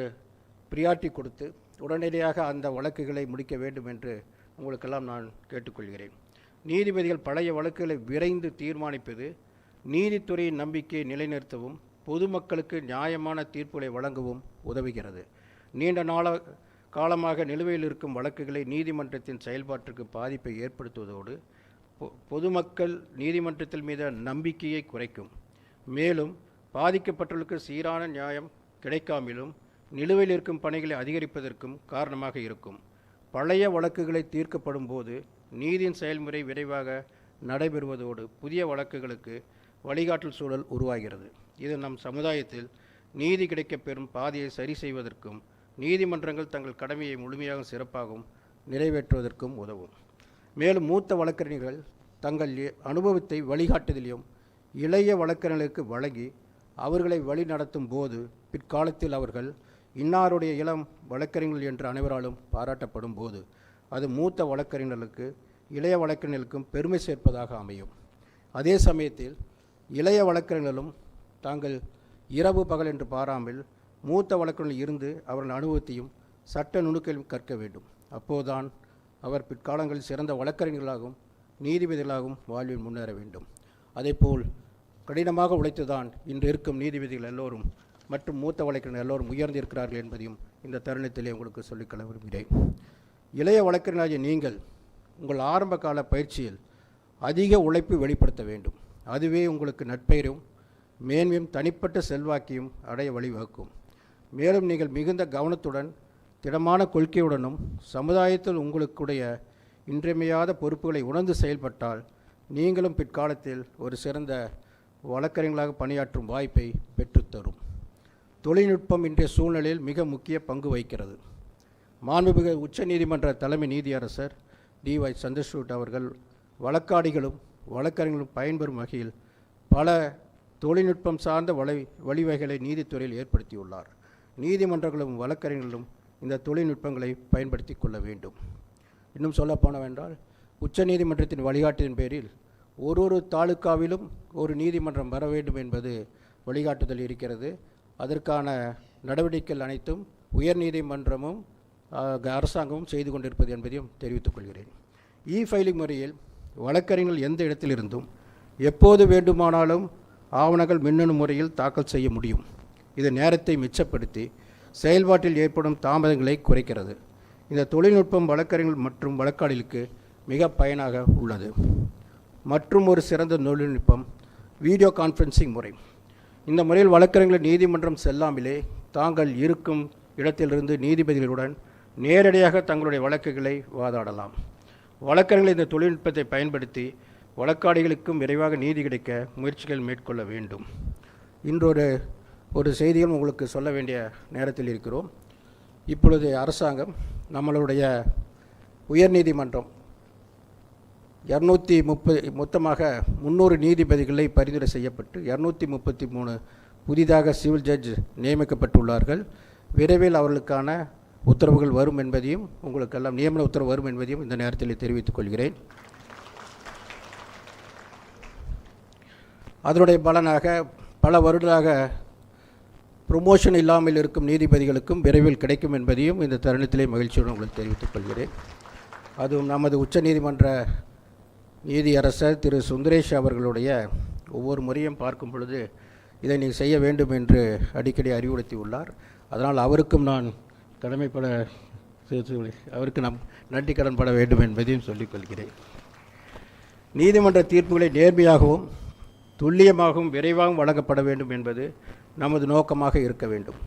பிரியாரிட்டி கொடுத்து உடனடியாக அந்த வழக்குகளை முடிக்க வேண்டும் என்று உங்களுக்கெல்லாம் நான் கேட்டுக்கொள்கிறேன். நீதிபதிகள் பழைய வழக்குகளை விரைந்து தீர்மானிப்பது நீதித்துறையின் நம்பிக்கையை நிலைநிறுத்தவும் பொதுமக்களுக்கு நியாயமான தீர்ப்புகளை வழங்கவும் உதவுகிறது. நீண்ட காலமாக நிலுவையில் இருக்கும் வழக்குகளை நீதிமன்றத்தின் செயல்பாட்டிற்கு பாதிப்பை ஏற்படுத்துவதோடு பொதுமக்கள் நீதிமன்றத்தில் மீது நம்பிக்கையை குறைக்கும். மேலும் பாதிக்கப்பட்டவர்களுக்கு சீரான நியாயம் கிடைக்காமலும் நிலுவையில் இருக்கும் பணிகளை அதிகரிப்பதற்கும் காரணமாக இருக்கும். பழைய வழக்குகளை தீர்க்கப்படும் போது நீதியின் செயல்முறை விரைவாக நடைபெறுவதோடு புதிய வழக்குகளுக்கு வழிகாட்டல் சூழல் உருவாகிறது. இது நம் சமுதாயத்தில் நீதி கிடைக்கப் பெறும் பாதையை சரி செய்வதற்கும் நீதிமன்றங்கள் தங்கள் கடமையை முழுமையாக சிறப்பாகவும் நிறைவேற்றுவதற்கும் உதவும். மேலும் மூத்த வழக்கறிஞர்கள் தங்கள் அனுபவத்தை வழிகாட்டுதலையும் இளைய வழக்கறிஞர்களுக்கு வழங்கி அவர்களை வழி நடத்தும் போது பிற்காலத்தில் அவர்கள் இன்னாருடைய இளம் வழக்கறிஞர்கள் என்று அனைவராலும் பாராட்டப்படும் போது அது மூத்த வழக்கறிஞர்களுக்கு இளைய வழக்கறிஞர்களுக்கும் பெருமை சேர்ப்பதாக அமையும். அதே சமயத்தில் இளைய வழக்கறிஞர்களும் தாங்கள் இரவு பகல் என்று பாராமல் மூத்த வழக்கறிஞர்கள் இருந்து அவர்கள் அனுபவத்தையும் சட்ட நுணுக்களையும் கற்க வேண்டும். அப்போதுதான் அவர் பிற்காலங்களில் சிறந்த வழக்கறிஞர்களாகவும் நீதிபதிகளாகவும் வாழ்வில் முன்னேற வேண்டும். அதேபோல் கடினமாக உழைத்துதான் இன்று இருக்கும் நீதிபதிகள் எல்லோரும் மற்றும் மூத்த வழக்கறிஞர் எல்லோரும் உயர்ந்திருக்கிறார்கள் என்பதையும் இந்த தருணத்திலே உங்களுக்கு சொல்லிக்கொள்ள விரும்புகிறேன். இளைய வழக்கறிஞராகிய நீங்கள் உங்கள் ஆரம்ப கால பயிற்சியில் அதிக உழைப்பு வெளிப்படுத்த வேண்டும். அதுவே உங்களுக்கு நட்பெயரும் மேன்மையும் தனிப்பட்ட செல்வாக்கையும் அடைய வழிவகுக்கும். மேலும் நீங்கள் மிகுந்த கவனத்துடன் திடமான கொள்கையுடனும் சமுதாயத்தில் உங்களுக்குடைய இன்றியமையாத பொறுப்புகளை உணர்ந்து செயல்பட்டால் நீங்களும் பிற்காலத்தில் ஒரு சிறந்த வழக்கறிஞர்களாக பணியாற்றும் வாய்ப்பை பெற்றுத்தரும். தொழில்நுட்பம் இன்றைய சூழ்நிலையில் மிக முக்கிய பங்கு வகிக்கிறது. மாண்புமிகு உச்ச நீதிமன்ற தலைமை நீதியரசர் dy சந்திரசூட் அவர்கள் வழக்காடிகளும் வழக்கறிஞர்களும் பயன்பெறும் வகையில் பல தொழில்நுட்பம் சார்ந்த வழிவகைகளை நீதித்துறையில் ஏற்படுத்தியுள்ளார். நீதிமன்றங்களும் வழக்கறிஞர்களும் இந்த தொழில்நுட்பங்களை பயன்படுத்தி கொள்ள வேண்டும். இன்னும் சொல்லப்போனவென்றால் உச்ச நீதிமன்றத்தின் வழிகாட்டின் பேரில் ஒரு தாலுக்காவிலும் ஒரு நீதிமன்றம் வர வேண்டும் என்பது வழிகாட்டுதல் இருக்கிறது. அதற்கான நடவடிக்கைகள் அனைத்தும் உயர் நீதிமன்றமும் அரசாங்கமும் செய்து கொண்டிருப்பது என்பதையும் தெரிவித்துக் கொள்கிறேன். ஃபைலிங் முறையில் வழக்கறிஞர்கள் எந்த இடத்திலிருந்தும் எப்போது வேண்டுமானாலும் ஆவணங்கள் மின்னணு முறையில் தாக்கல் செய்ய முடியும். இது நேரத்தை மிச்சப்படுத்தி செயல்பாட்டில் ஏற்படும் தாமதங்களை குறைக்கிறது. இந்த தொழில்நுட்பம் வழக்கறிஞர்கள் மற்றும் வழக்காடிகளுக்கு மிக பயனாக உள்ளது. மற்றும் ஒரு சிறந்த தொழில்நுட்பம் வீடியோ கான்ஃபரன்சிங் முறை. இந்த முறையில் வழக்கறிஞர்கள் நீதிமன்றம் செல்லாமலே தாங்கள் இருக்கும் இடத்திலிருந்து நீதிபதிகளுடன் நேரடியாக தங்களுடைய வழக்குகளை வாதாடலாம். வழக்கறிஞர்கள் இந்த தொழில்நுட்பத்தை பயன்படுத்தி வழக்காடிகளுக்கும் விரைவாக நீதி கிடைக்க முயற்சிகள் மேற்கொள்ள வேண்டும். இன்றொரு செய்தியும் உங்களுக்கு சொல்ல வேண்டிய நேரத்தில் இருக்கிறோம். இப்பொழுது அரசாங்கம் நம்மளுடைய உயர்நீதிமன்றம் 230 மொத்தமாக 300 நீதிபதிகளை பரிந்துரை செய்யப்பட்டு 233 புதிதாக சிவில் ஜட்ஜ் நியமிக்கப்பட்டுள்ளார்கள். விரைவில் அவர்களுக்கான உத்தரவுகள் வரும் என்பதையும் உங்களுக்கெல்லாம் நியமன உத்தரவு வரும் என்பதையும் இந்த நேரத்தில் தெரிவித்துக் கொள்கிறேன். அதனுடைய பலனாக பல வருடமாக ப்ரொமோஷன் இல்லாமல் இருக்கும் நீதிபதிகளுக்கும் விரைவில் கிடைக்கும் என்பதையும் இந்த தருணத்திலே மகிழ்ச்சியுடன் உங்களுக்கு தெரிவித்துக் கொள்கிறேன். அதுவும் நமது உச்ச நீதிமன்ற நீதியரசர் திரு சுந்தரேஷ் அவர்களுடைய ஒவ்வொரு முறையும் பார்க்கும் பொழுது இதை நீங்கள் செய்ய வேண்டும் என்று அடிக்கடி அறிவுறுத்தி உள்ளார். அதனால் அவருக்கும் நான் அவருக்கு நாம் நன்றி கடன் பட வேண்டும் என்பதையும் சொல்லிக்கொள்கிறேன். நீதிமன்ற தீர்ப்புகளை நேர்மையாகவும் துல்லியமாகவும் விரைவாகவும் வழங்கப்பட வேண்டும் என்பது நமது நோக்கமாக இருக்க வேண்டும்.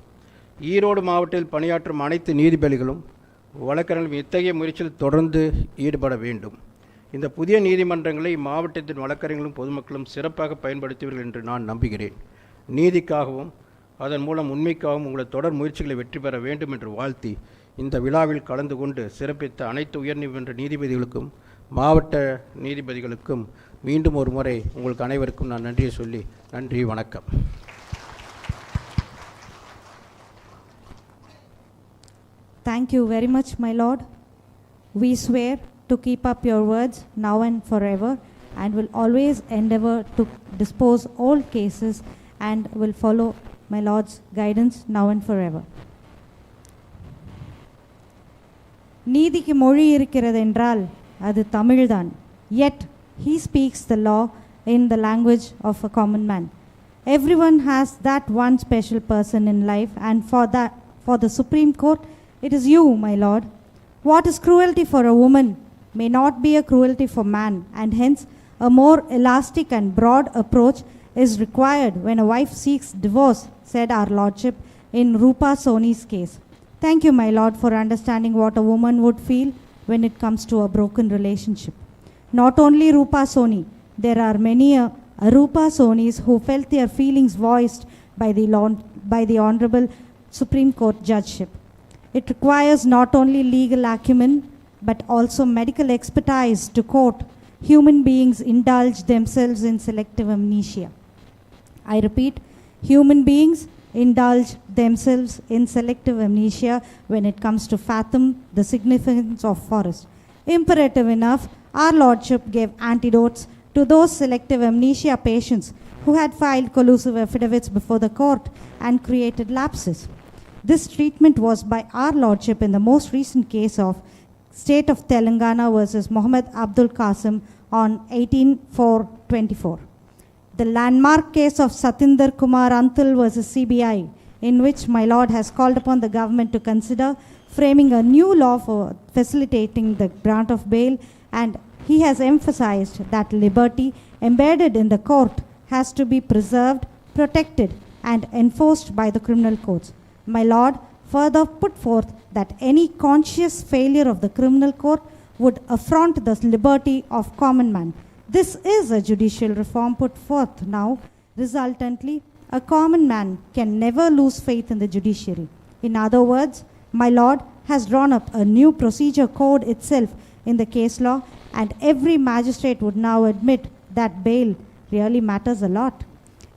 ஈரோடு மாவட்டத்தில் பணியாற்றும் அனைத்து நீதிபதிகளும் வழக்கறிஞர்களும் இத்தகைய முயற்சியில் தொடர்ந்து ஈடுபட வேண்டும். இந்த புதிய நீதிமன்றங்களை மாவட்டத்தின் வழக்கறிஞர்களும் பொதுமக்களும் சிறப்பாக பயன்படுத்துவீர்கள் என்று நான் நம்புகிறேன். நீதிக்காகவும் அதன் மூலம் உண்மைக்காகவும் உங்கள் தொடர் முயற்சிகளை வெற்றி பெற வேண்டும் என்று வாழ்த்தி இந்த விழாவில் கலந்து கொண்டு சிறப்பித்த அனைத்து உயர்நீதிமன்ற நீதிபதிகளுக்கும் மாவட்ட நீதிபதிகளுக்கும் மீண்டும் ஒரு முறை உங்களுக்கு அனைவருக்கும் நான் நன்றியை சொல்லி நன்றி, வணக்கம். Thank you very much, my lord. We swear to keep up your words now and forever, and will always endeavor to dispose all cases and will follow my lord's guidance now and forever. நீதிக்கு மொழி இருக்கிறது என்றால் அது தமிழ்தான். Yet he speaks the law in the language of a common man. Everyone has that one special person in life, and for the Supreme Court, it is you, my lord. What is cruelty for a woman may not be a cruelty for man, and hence a more elastic and broad approach is required when a wife seeks divorce, said our lordship in Rupa Soni's case. Thank you, my lord, for understanding what a woman would feel when it comes to a broken relationship. Not only Rupa Soni, there are many Arupa Sonis who felt their feelings voiced by the Honorable Supreme Court Judgeship. It requires not only legal acumen but also medical expertise to quote, human beings indulge themselves in selective amnesia. I repeat, human beings indulge themselves in selective amnesia when it comes to fathom the significance of forest. Imperative enough, our lordship gave antidotes to those selective amnesia patients who had filed collusive affidavits before the court and created lapses. This treatment was by our lordship in the most recent case of State of Telangana versus Muhammad Abdul Qasim on 18/4/24. The landmark case of Satinder Kumar Antal versus CBI in which my Lord has called upon the government to consider framing a new law for facilitating the grant of bail, and he has emphasized that liberty embedded in the court has to be preserved, protected, and enforced by the criminal courts. My Lord further put forth that any conscious failure of the criminal court would affront the liberty of common man. This is a judicial reform put forth now. Resultantly, a common man can never lose faith in the judiciary. In other words, my Lord has drawn up a new procedure code itself in the case law, and every magistrate would now admit that bail really matters a lot.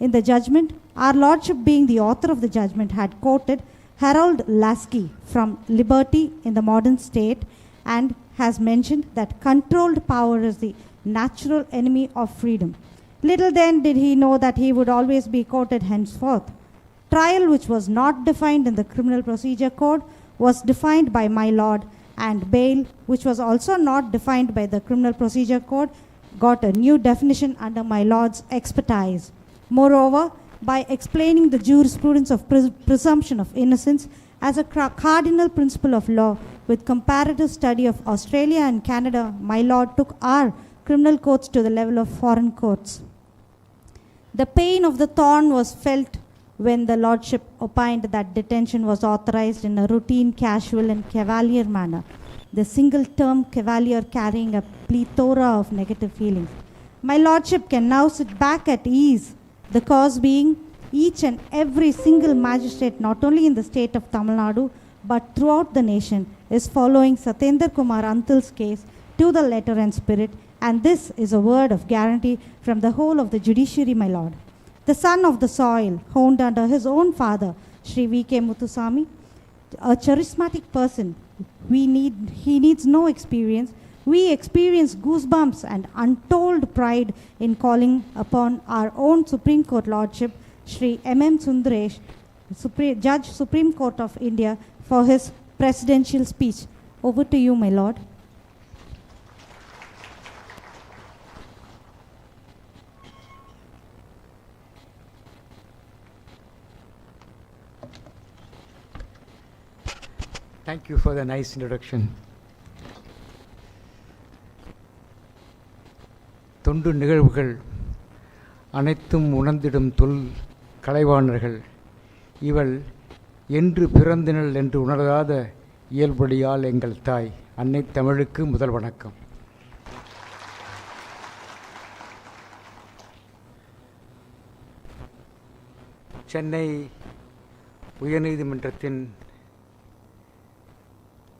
In the judgment, our Lordship, being the author of the judgment, had quoted Harold Lasky from Liberty in the Modern State, and has mentioned that controlled power is the natural enemy of freedom. Little then did he know that he would always be quoted henceforth. Trial, which was not defined in the Criminal Procedure Code, was defined by my Lord, and bail, which was also not defined by the Criminal Procedure Code, got a new definition under my Lord's expertise. Moreover, by explaining the jurisprudence of presumption of innocence as a cardinal principle of law with comparative study of Australia and Canada, my Lord took our criminal courts to the level of foreign courts. The pain of the thorn was felt when the Lordship opined that detention was authorized in a routine, casual, and cavalier manner, the single term cavalier carrying a plethora of negative feelings. My Lordship can now sit back at ease, the cause being each and every single magistrate, not only in the state of Tamil Nadu, but throughout the nation, is following Satyendra Kumar Antil's case to the letter and spirit, and this is a word of guarantee from the whole of the judiciary, my Lord. The son of the soil, honed under his own father, Sri V.K. Muthusamy, a charismatic person, he needs no experience. We experience goosebumps and untold pride in calling upon our own Supreme Court Lordship, Sri M.M. Sundaresh, Judge, Supreme Court of India, for his presidential speech. Over to you, my Lord. Thank you for the nice introduction. தொண்டு நிகழ்வுகள் அனைத்தும் உணர்ந்திடும் தொல் கலைவாணர்கள் இவள் என்று பிறந்தினள் என்று உணராத இயல்படியால் எங்கள் தாய் அன்னை தமிழுக்கு முதல் வணக்கம். சென்னை உயர்நீதிமன்றத்தின்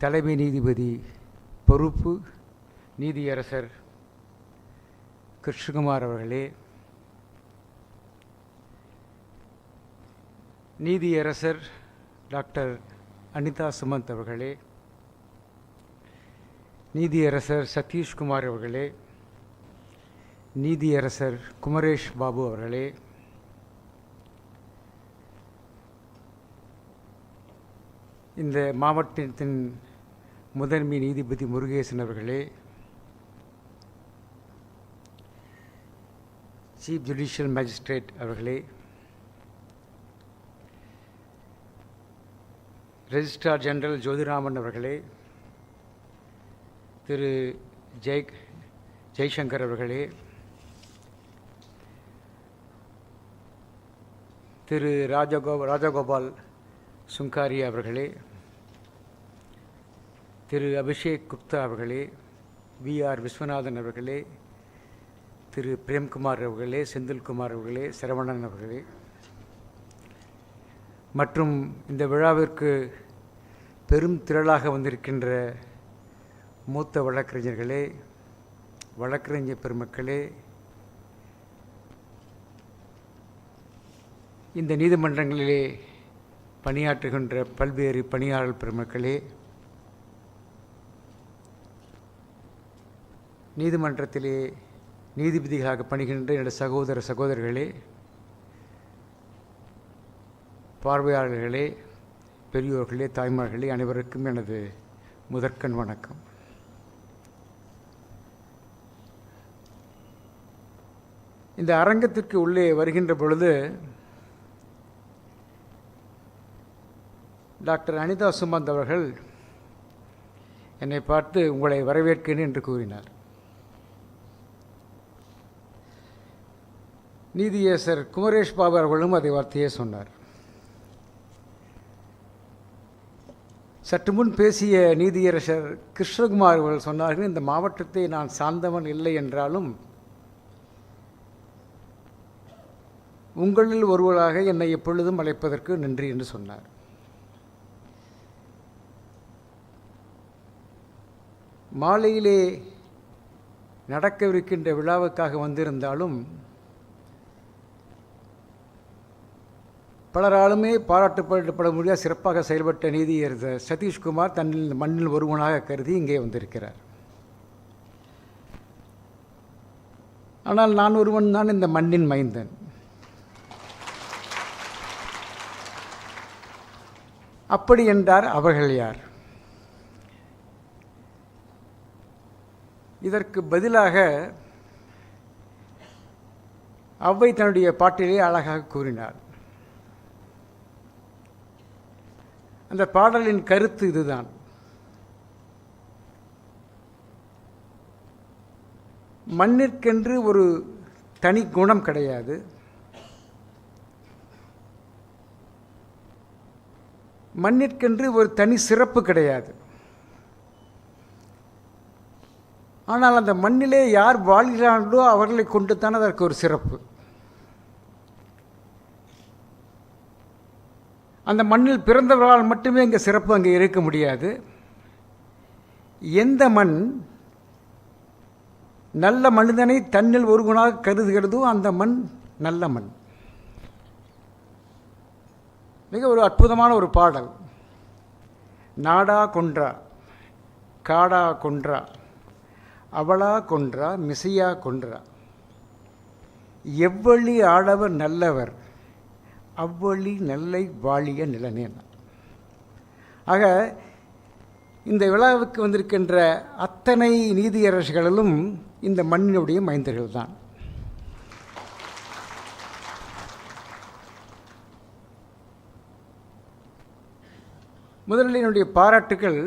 தலைமை நீதிபதி பொறுப்பு நீதியரசர் கிருஷ்ணகுமார் அவர்களே, நீதியரசர் டாக்டர் அனிதா சுமந்த் அவர்களே, நீதியரசர் சதீஷ்குமார் அவர்களே, நீதியரசர் குமரேஷ் பாபு அவர்களே, இந்த மாவட்டத்தின் முதன்மை நீதிபதி முருகேசன் அவர்களே, சீஃப் ஜுடிஷியல் மேஜிஸ்ட்ரேட் அவர்களே, ரெஜிஸ்ட்ரார் ஜெனரல் ஜோதிராமன் அவர்களே, திரு ஜெய்சங்கர் அவர்களே, திரு ராஜகோபால் சுங்காரி அவர்களே, திரு அபிஷேக் குப்தா அவர்களே, வி.ஆர். விஸ்வநாதன் அவர்களே, திரு பிரேம்குமார் அவர்களே, செந்தில்குமார் அவர்களே, சரவணன் அவர்களே, மற்றும் இந்த விழாவிற்கு பெரும் திரளாக வந்திருக்கின்ற மூத்த வழக்கறிஞர்களே, வழக்கறிஞர் பெருமக்களே, இந்த நீதிமன்றங்களிலே பணியாற்றுகின்ற பல்வேறு பணியாளர் பெருமக்களே, நீதிமன்றத்திலே நீதிபதிகளாக பணிகின்ற என்னுடைய சகோதர சகோதரிகளே, பார்வையாளர்களே, பெரியோர்களே, தாய்மார்களே, அனைவருக்கும் எனது முதற்கண் வணக்கம். இந்த அரங்கத்திற்கு உள்ளே வருகின்ற பொழுது டாக்டர் அனிதா சுமந்த் அவர்கள் என்னை பார்த்து உங்களை வரவேற்கிறேன் என்று கூறினார். நீதியரசர் குமரேஷ் பாபு அவர்களும் அதை வார்த்தையே சொன்னார். சற்று முன் பேசிய நீதியரசர் கிருஷ்ணகுமார் அவர்கள் சொன்னார்கள், இந்த மாவட்டத்தை நான் சார்ந்தவன் இல்லை என்றாலும் உங்களில் ஒருவராக என்னை எப்பொழுதும் அழைப்பதற்கு நன்றி என்று சொன்னார். மாலையிலே நடக்கவிருக்கின்ற விழாவுக்காக வந்திருந்தாலும் பலராலுமே பாராட்டப்பட முடியாத சிறப்பாக செயல்பட்ட நீதியரசர் சதீஷ்குமார் தன்னில் இந்த மண்ணில் ஒருவனாக கருதி இங்கே வந்திருக்கிறார். ஆனால் நான் ஒருவன் தான் இந்த மண்ணின் மைந்தன். அப்படி என்றார். அவர்கள் யார்? இதற்கு பதிலாக அவ்வை தன்னுடைய பாட்டிலே அழகாக கூறினார். அந்த பாடலின் கருத்து இதுதான். மண்ணிற்கென்று ஒரு தனி குணம் கிடையாது. மண்ணிற்கென்று ஒரு தனி சிறப்பு கிடையாது. ஆனால் அந்த மண்ணிலே யார் வாழ்கிறார்களோ அவர்களை கொண்டு தான் அதற்கு ஒரு சிறப்பு. அந்த மண்ணில் பிறந்தவர்களால் மட்டுமே இங்கே சிறப்பு அங்கே இருக்க முடியாது. எந்த மண் நல்ல மனிதனை தன்னில் ஒருவனாக கருதுகிறதோ அந்த மண் நல்ல மண். மிக ஒரு அற்புதமான ஒரு பாடல். நாடா கொன்றா காடா கொன்றா அவளா கொன்றா மிசையா கொன்றா எவ்வழி ஆடவர் நல்லவர் அவ்வழி நல்லை வாழிய நிலனேன். ஆக இந்த விழாவுக்கு வந்திருக்கின்ற அத்தனை நீதியரசர்களும் இந்த மண்ணினுடைய மைந்தர்கள் தான். முதலில் என்னுடைய பாராட்டுக்கள்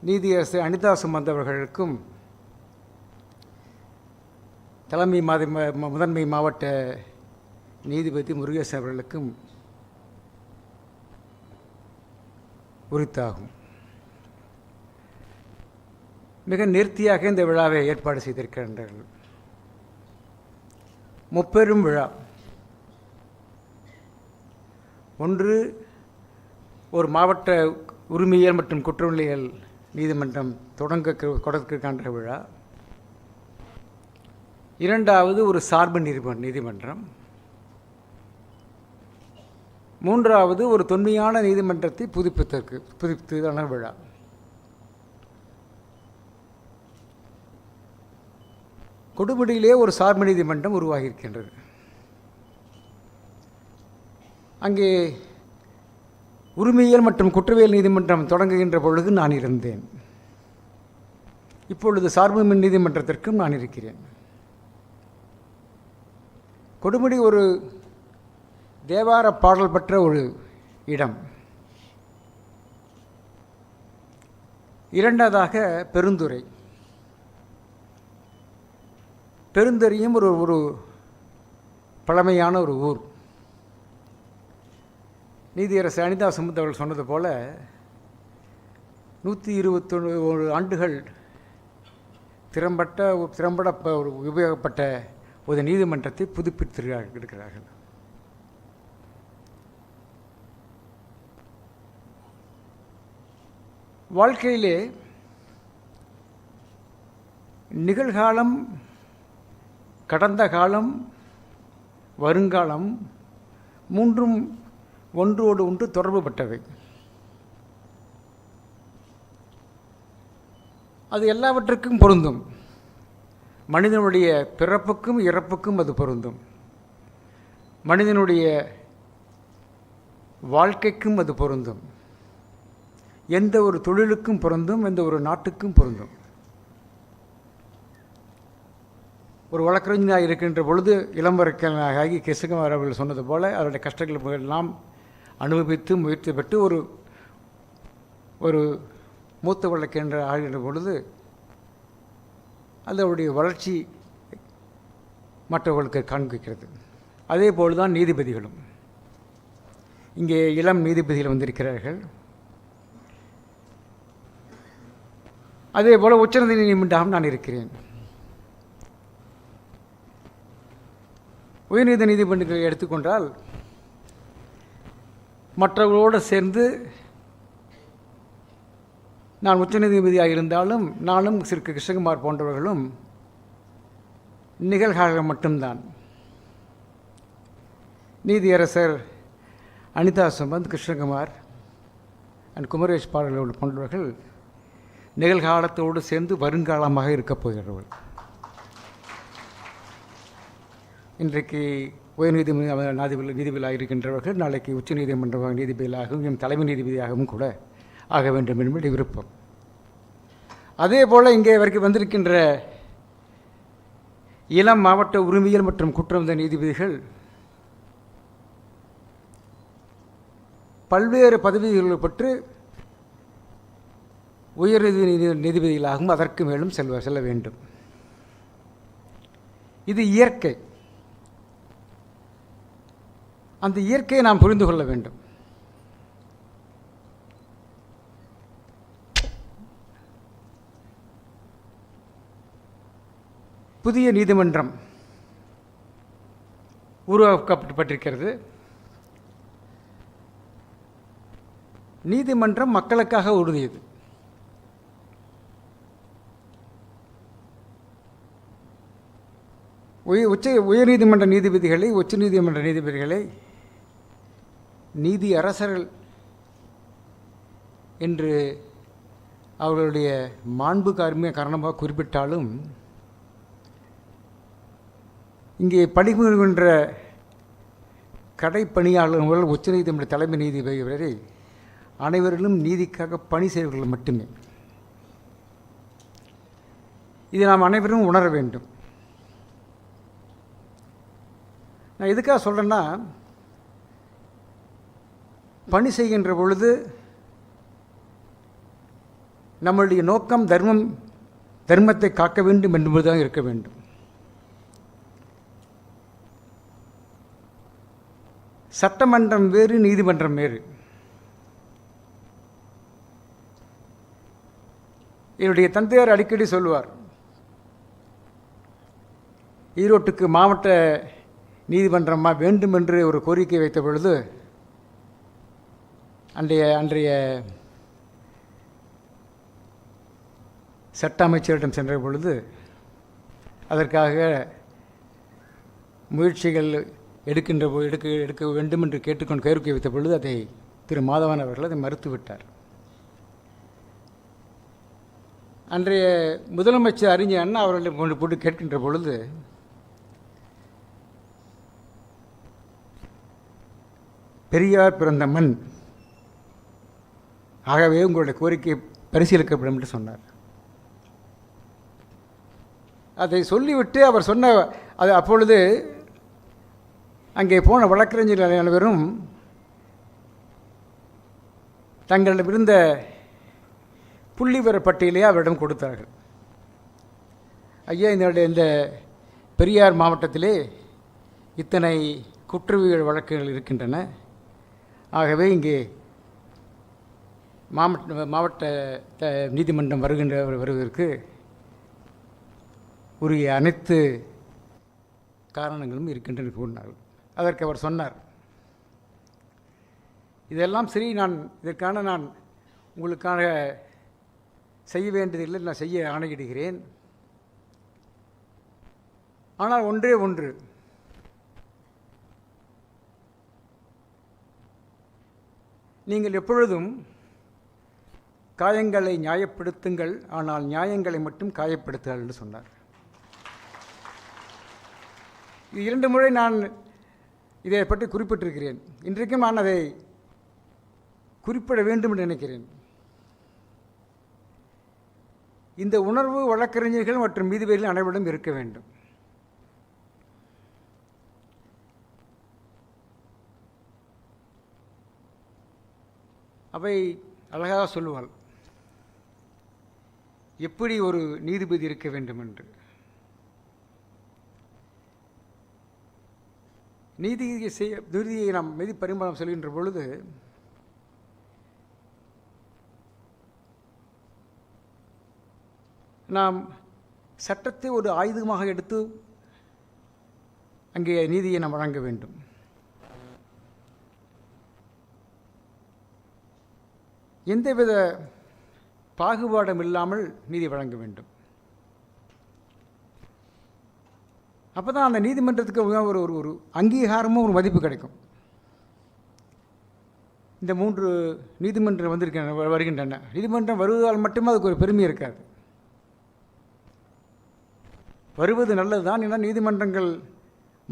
நீதியரசர் அனிதா சுமந்த் அவர்களுக்கும் முதன்மை மாவட்ட நீதிபதி முருகேசன் அவர்களுக்கும் உரித்தாகும். மிக நேர்த்தியாக இந்த விழாவை ஏற்பாடு செய்திருக்கின்றார்கள். முப்பெரும் விழா. ஒன்று, ஒரு மாவட்ட உரிமையியல் மற்றும் குற்றவியல் நீதிமன்றம் தொடங்கின்ற விழா. இரண்டாவது, ஒரு சார்பு நீதிமன்றம். மூன்றாவது, ஒரு தொன்மையான நீதிமன்றத்தை புதுப்பித்ததான விழா. கொடுமுடியிலே ஒரு சார்பு நீதிமன்றம் உருவாகியிருக்கின்றது. அங்கே உரிமையியல் மற்றும் குற்றவியல் நீதிமன்றம் தொடங்குகின்ற பொழுது நான் இருந்தேன். இப்பொழுது சார்பு நீதிமன்றத்திற்கும் நான் இருக்கிறேன். கொடுமுடி ஒரு தேவார பாடல் பெற்ற ஒரு இடம். இரண்டாவதாக பெருந்துறை. பெருந்துறையும் ஒரு பழமையான ஒரு ஊர். நீதியரசர் அனிதா சுமந்த் அவர்கள் சொன்னது போல 121 ஆண்டுகள் திறம்பட உபயோகப்பட்ட ஒரு நீதிமன்றத்தை புதுப்பித்திருக்கிறார்கள். வாழ்க்கையிலே நிகழ்காலம், கடந்த காலம், வருங்காலம் மூன்றும் ஒன்றோடு ஒன்று தொடர்புபட்டவை. அது எல்லாவற்றுக்கும் பொருந்தும். மனிதனுடைய பிறப்புக்கும் இறப்புக்கும் அது பொருந்தும். மனிதனுடைய வாழ்க்கைக்கும் அது பொருந்தும். எந்த ஒரு தொழிலுக்கும் பொருந்தும், எந்த ஒரு நாட்டுக்கும் பொருந்தும். ஒரு வழக்கறிஞராக இருக்கின்ற பொழுது இளம்பரக்கனாகி கிருஷ்ணகுமார் அவர்கள் சொன்னது போல அவருடைய கஷ்டங்கள் எல்லாம் அனுபவித்து முயற்சி பெற்று ஒரு மூத்த வழக்கென்று ஆகின்ற பொழுது அதனுடைய வளர்ச்சி மற்றவர்களுக்கு காண்பிக்கிறது. அதே போல் தான் நீதிபதிகளும். இங்கே இளம் நீதிபதிகள் வந்திருக்கிறார்கள். அதே போல் உச்சநீதிமன்றம் நான் இருக்கிறேன். உயர்நீதி நீதிமன்றங்களை எடுத்துக்கொண்டால் மற்றவர்களோடு சேர்ந்து நான் உச்சநீதிபதியாக இருந்தாலும் நானும் திரு கிருஷ்ணகுமார் போன்றவர்களும் நிகழ்காலம் மட்டும்தான். நீதியரசர் அனிதா சுமந்த், கிருஷ்ணகுமார் அண்ட் குமரேஷ் பாடலோடு போன்றவர்கள் நிகழ்காலத்தோடு சேர்ந்து வருங்காலமாக இருக்கப் போகிறவர்கள். இன்றைக்கு நீதிபதிகளாக இருக்கின்றவர்கள் நாளைக்கு உச்ச நீதிமன்ற நீதிபதிகளாகவும் தலைமை நீதிபதியாகவும் கூட ஆக வேண்டும் என்பது விருப்பம். அதே போல் இங்கே வரைக்கும் வந்திருக்கின்ற இளம் மாவட்ட உரிமையியல் மற்றும் குற்றவியல் நீதிபதிகள் பல்வேறு பதவிகளை பெற்று உயர்நீதி நீதிபதிகளாகவும் அதற்கு மேலும் செல்ல வேண்டும். இது இயற்கை. அந்த இயற்கையை நாம் புரிந்து கொள்ள வேண்டும். புதிய நீதிமன்றம் உருவாக்கப்பட்டிருக்கிறது. நீதிமன்றம் மக்களுக்காக உறுதியது. உயர்நீதிமன்ற நீதிபதிகளை உச்ச நீதிமன்ற நீதிபதிகளை நீதி அரசர்கள் என்று அவர்களுடைய மாண்பு காரணமாக குறிப்பிட்டாலும் இங்கே பணிபுரிகின்ற கடைப்பணியாளர்கள் உச்ச நீதிமன்ற தலைமை நீதிபதி வரை அனைவரிலும் நீதிக்காக பணி செய்வர்கள் மட்டுமே. இதை நாம் அனைவரும் உணர வேண்டும். நான் எதுக்காக சொல்கிறேன்னா, பணி செய்கின்ற பொழுது நம்மளுடைய நோக்கம் தர்மத்தை காக்க வேண்டும் என்பதுதான் இருக்க வேண்டும். சட்டமன்றம் வேறு, நீதிமன்றம் வேறு. என்னுடைய தந்தையார் அடிக்கடி சொல்லுவார், ஈரோட்டுக்கு மாவட்ட நீதிமன்றமாக வேண்டும் என்று ஒரு கோரிக்கை வைத்த பொழுது அன்றைய சட்ட அமைச்சரிடம் சென்ற பொழுது அதற்காக முயற்சிகள் எடுக்க வேண்டும் என்று கேட்டுக்கொண்டு கோரிக்கை வைத்த பொழுது அதை திரு மாதவன் அவர்கள் அதை மறுத்துவிட்டார். அன்றைய முதலமைச்சர் அறிஞர் அண்ணா அவர்களை போட்டு கேட்கின்ற பொழுது பெரியார் பிறந்த மண், ஆகவே உங்களுடைய கோரிக்கை பரிசீலிக்கப்படும் என்று சொன்னார். அதை சொல்லிவிட்டு அவர் சொன்ன அது அப்பொழுது அங்கே போன வழக்கறிஞர்கள் அனைவரும் தங்களிடம் இருந்த புள்ளிவிவர பட்டியலையே அவரிடம் கொடுத்தார்கள். ஐயா, இந்த பெரியார் மாவட்டத்திலே இத்தனை குற்றவியல் வழக்குகள் இருக்கின்றன. ஆகவே இங்கே மாவட்ட நீதிமன்றம் வருவதற்கு உரிய அனைத்து காரணங்களும் இருக்கின்றன கூறினார்கள். அதற்கு அவர் சொன்னார், இதெல்லாம் சரி, இதற்கான நான் உங்களுக்காக செய்ய வேண்டியதில்லை, நான் செய்ய ஆணையிடுகிறேன். ஆனால் ஒன்றே ஒன்று, நீங்கள் எப்பொழுதும் காயங்களை நியாயப்படுத்துங்கள், ஆனால் நியாயங்களை மட்டும் காயப்படுத்துங்கள் என்று சொன்னார். இது 2 முறை நான் இதை பற்றி குறிப்பிட்டிருக்கிறேன். இன்றைக்கும் நான் அதை குறிப்பிட வேண்டும் என்று நினைக்கிறேன். இந்த உணர்வு வழக்கறிஞர்கள் மற்றும் நீதிபதிகள் அனைவரிடம் இருக்க வேண்டும். அவை அழகாக சொல்லுவாள் எப்படி ஒரு நீதிபதி இருக்க வேண்டும் என்று. நீதியை நாம் மீதி பரிமாணம் சொல்கின்ற பொழுது நாம் சட்டத்தை ஒரு ஆயுதமாக எடுத்து அங்கே நீதியை நாம் வழங்க வேண்டும். எந்தவித பாகுபாடும் இல்லாமல் நீதி வழங்க வேண்டும். அப்போ தான் அந்த நீதிமன்றத்துக்கு ஒரு ஒரு அங்கீகாரமும் ஒரு மதிப்பு கிடைக்கும். இந்த 3 நீதிமன்றம் வருகின்றன. நீதிமன்றம் வருவதால் மட்டுமே அதுக்கு ஒரு பெருமை இருக்காது. வருவது நல்லது தான். ஏன்னா நீதிமன்றங்கள்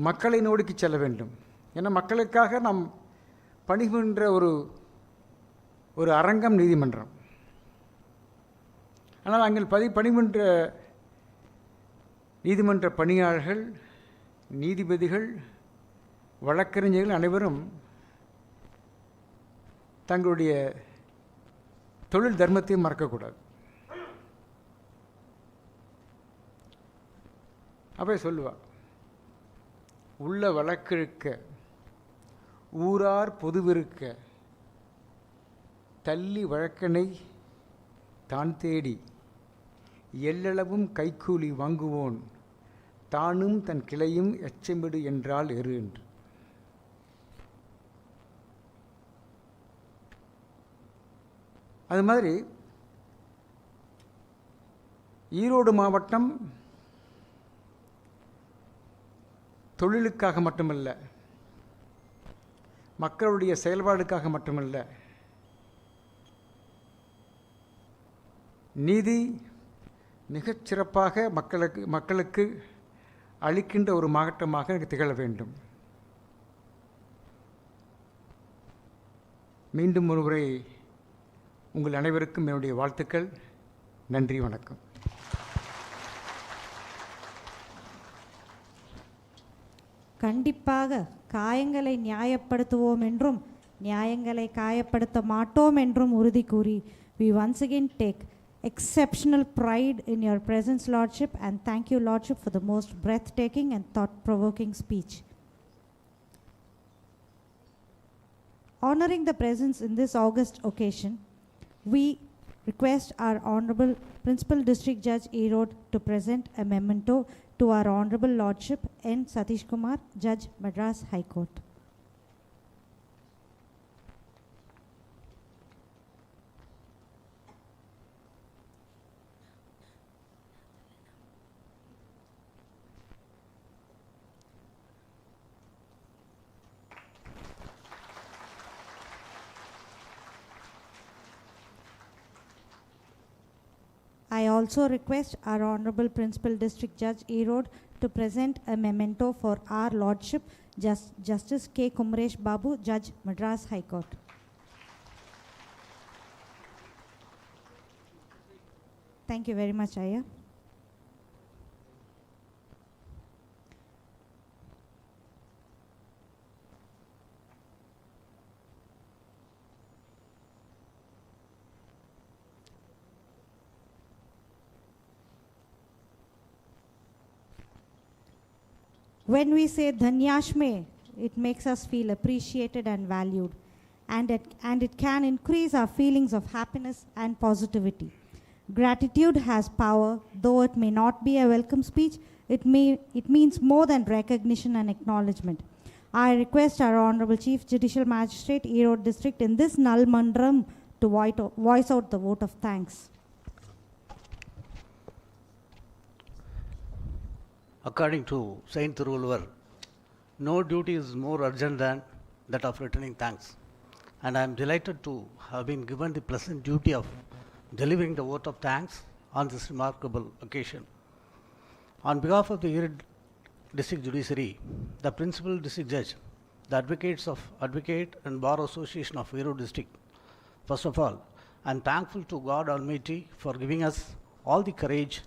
மக்களை நோக்கி செல்ல வேண்டும். ஏன்னா மக்களுக்காக நாம் பணிபுரிகின்ற ஒரு அரங்கம் நீதிமன்றம். ஆனால் அங்கே பணிபுரிகின்ற நீதிமன்ற பணியாளர்கள், நீதிபதிகள், வழக்கறிஞர்கள் அனைவரும் தங்களுடைய தொழில் தர்மத்தையும் மறக்கக்கூடாது. அப்போ சொல்லுவாள், உள்ள வழக்கிருக்க ஊரார் பொதுவிருக்க தள்ளி வழக்கனை தான் தேடி எல்லளவும் கைக்கூலி வாங்குவோன் தானும் தன் கிளையும் எச்சமிடு என்றால் எரு என்று. அது மாதிரி ஈரோடு மாவட்டம் தொழிலுக்காக மட்டுமல்ல, மக்களுடைய செயல்பாடுக்காக மட்டுமல்ல, நீதி மிகச்சிறப்பாக மக்களுக்கு அளிக்கின்ற ஒரு மாவட்டமாக திகழ வேண்டும். மீண்டும் ஒருமுறை உங்கள் அனைவருக்கும் என்னுடைய வாழ்த்துக்கள். நன்றி, வணக்கம். கண்டிப்பாக காயங்களை நியாயப்படுத்துவோம் என்றும் நியாயங்களை காயப்படுத்த மாட்டோம் என்றும் உறுதி கூறி we once again take exceptional pride in your presence, Lordship, and thank you, Lordship, for the most breathtaking and thought-provoking speech. Honoring the presence in this august occasion, we request our Honorable Principal District Judge Erode to present a memento to our Honorable Lordship N. Satish Kumar, Judge, Madras High Court. I also request our Honorable Principal District Judge Erode to present a memento for our Lordship, Justice K. Kumresh Babu, Judge, Madras High Court. Thank you very much, Ayya. When we say Dhanyashme, it makes us feel appreciated and valued, and it can increase our feelings of happiness and positivity. Gratitude has power, though it may not be a welcome speech, it means more than recognition and acknowledgement. I request our Honorable Chief Judicial Magistrate, Erode District, in this Null Mandram to voice out the vote of thanks. According to Saint Thiruvallur, no duty is more urgent than that of returning thanks. And I am delighted to have been given the pleasant duty of delivering the vote of thanks on this remarkable occasion. On behalf of the Erode District Judiciary, the Principal District Judge, the Advocates of Advocate and Bar Association of Erode District, first of all, I am thankful to God Almighty for giving us all the courage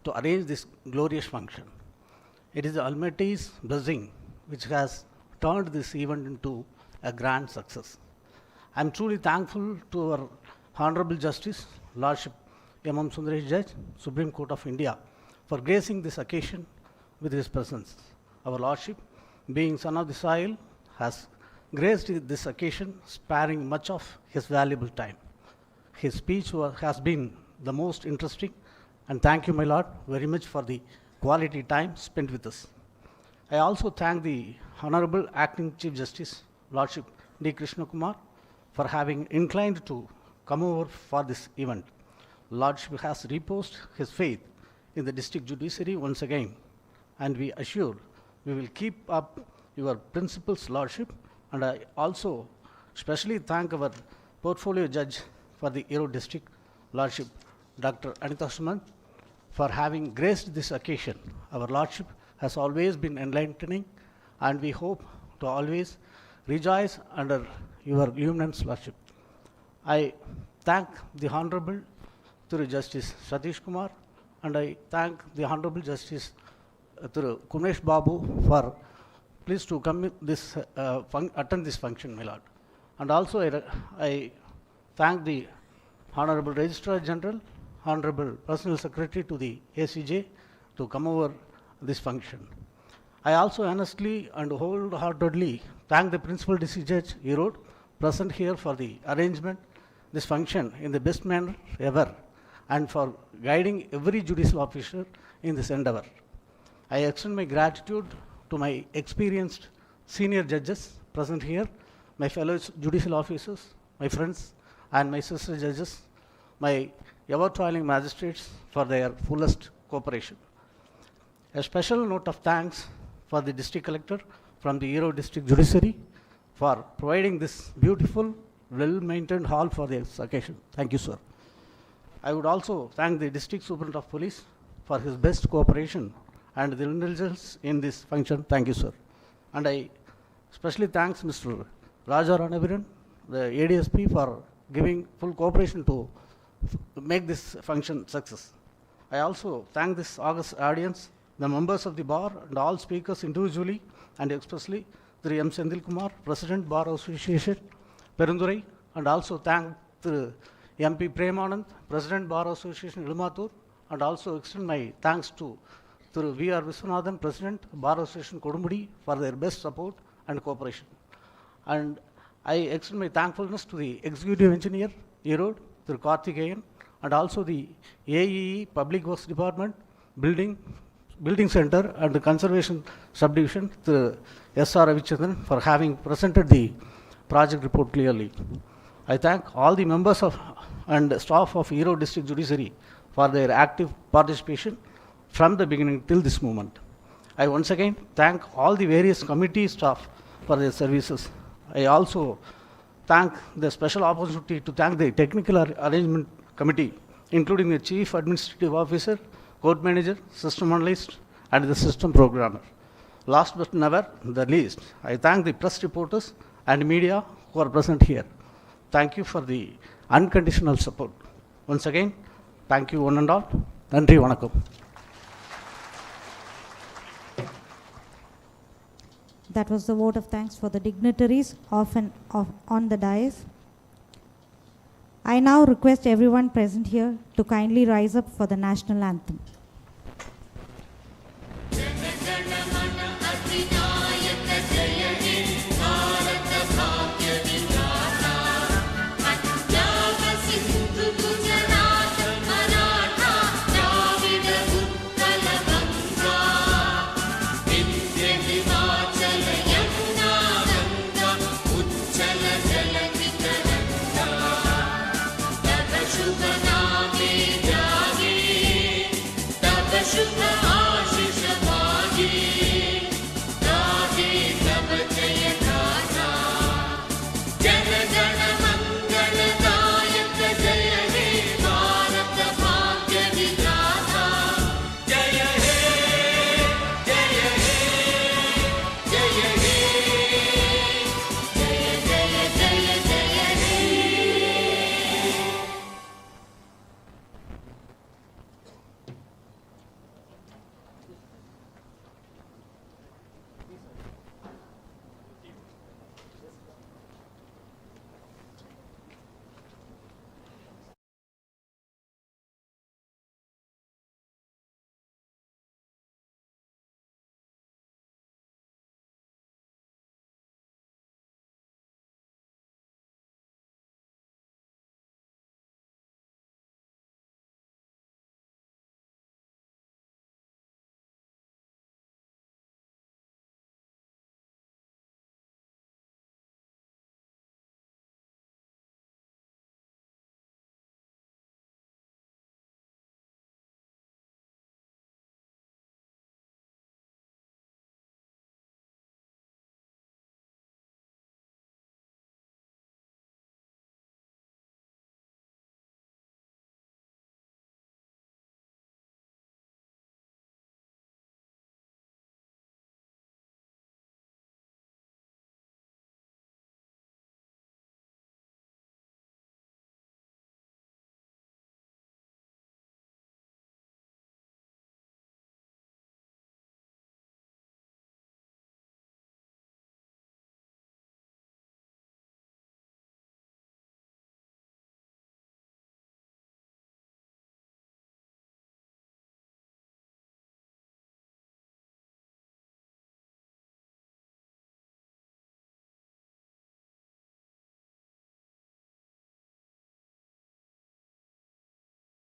to arrange this glorious function. It is the Almighty's blessing which has turned this event into a grand success. I'm truly thankful to our Honorable Justice, Lordship M.M. Sundaresh Judge, Supreme Court of India, for gracing this occasion with his presence. Our Lordship, being son of the soil, has graced this occasion, sparing much of his valuable time. His speech has been the most interesting, and thank you, my Lord, very much for the quality time spent with us. I also thank the Honorable Acting Chief Justice, Lordship D. Krishna Kumar, for having inclined to come over for this event. Lordship has reposed his faith in the district judiciary once again, and we assure we will keep up your principles, Lordship. And I also specially thank our portfolio judge for the Erode district, Lordship Dr. Anita Suman, for having graced this occasion. Our Lordship has always been enlightening, and we hope to always rejoice under your luminance, Lordship. I thank the Honorable Through Justice Satish Kumar, and I thank the Honorable Justice Through Kumesh Babu for please to come this attend this function, my Lord. And also I thank the Honorable Registrar General, Honorable Personal Secretary to the ACJ to come over this function. I also earnestly and wholeheartedly thank the Principal District Judge Erode, present here for the arrangement this function in the best manner ever, and for guiding every judicial officer in this endeavor. I extend my gratitude to my experienced senior judges present here, my fellow judicial officers, my friends, and my sister judges, my ever-toiling magistrates for their fullest cooperation. A special note of thanks for the district collector from the Erode district judiciary for providing this beautiful, well-maintained hall for this occasion. Thank you, sir. I would also thank the district superintendent of police for his best cooperation and the indulgence in this function. Thank you, sir. And I especially thanks Mr. Raja Ranaviran, the ADSP, for giving full cooperation to make this function success. I also thank this august audience, the members of the bar, and all speakers individually and especially Through M. Sendil Kumar, President Bar Association, Perundurai, and also thank Through MP Premanand, President Bar Association, Elumathur, and also extend my thanks to Through V.R. Viswanathan, President Bar Association, Kodumudi, for their best support and cooperation. And I extend my thankfulness to the Executive Engineer, Erode, Through Karthikeyan, and also the AEE Public Works Department, Building Center and the Conservation Subdivision, Through S.R. Ravichandran, for having presented the project report clearly. I thank all the members of and staff of Erode District Judiciary for their active participation from the beginning till this moment. I once again thank all the various committee staff for their services. I also thank the special opportunity to thank the technical arrangement committee, including the chief administrative officer, court manager, system analyst, and the system programmer. Last but never the least, I thank the press reporters and media who are present here. Thank you for the unconditional support. Once again, thank you one and all. Nandri Vanakkam. That was the vote of thanks for the dignitaries on the dais. I now request everyone present here to kindly rise up for the national anthem.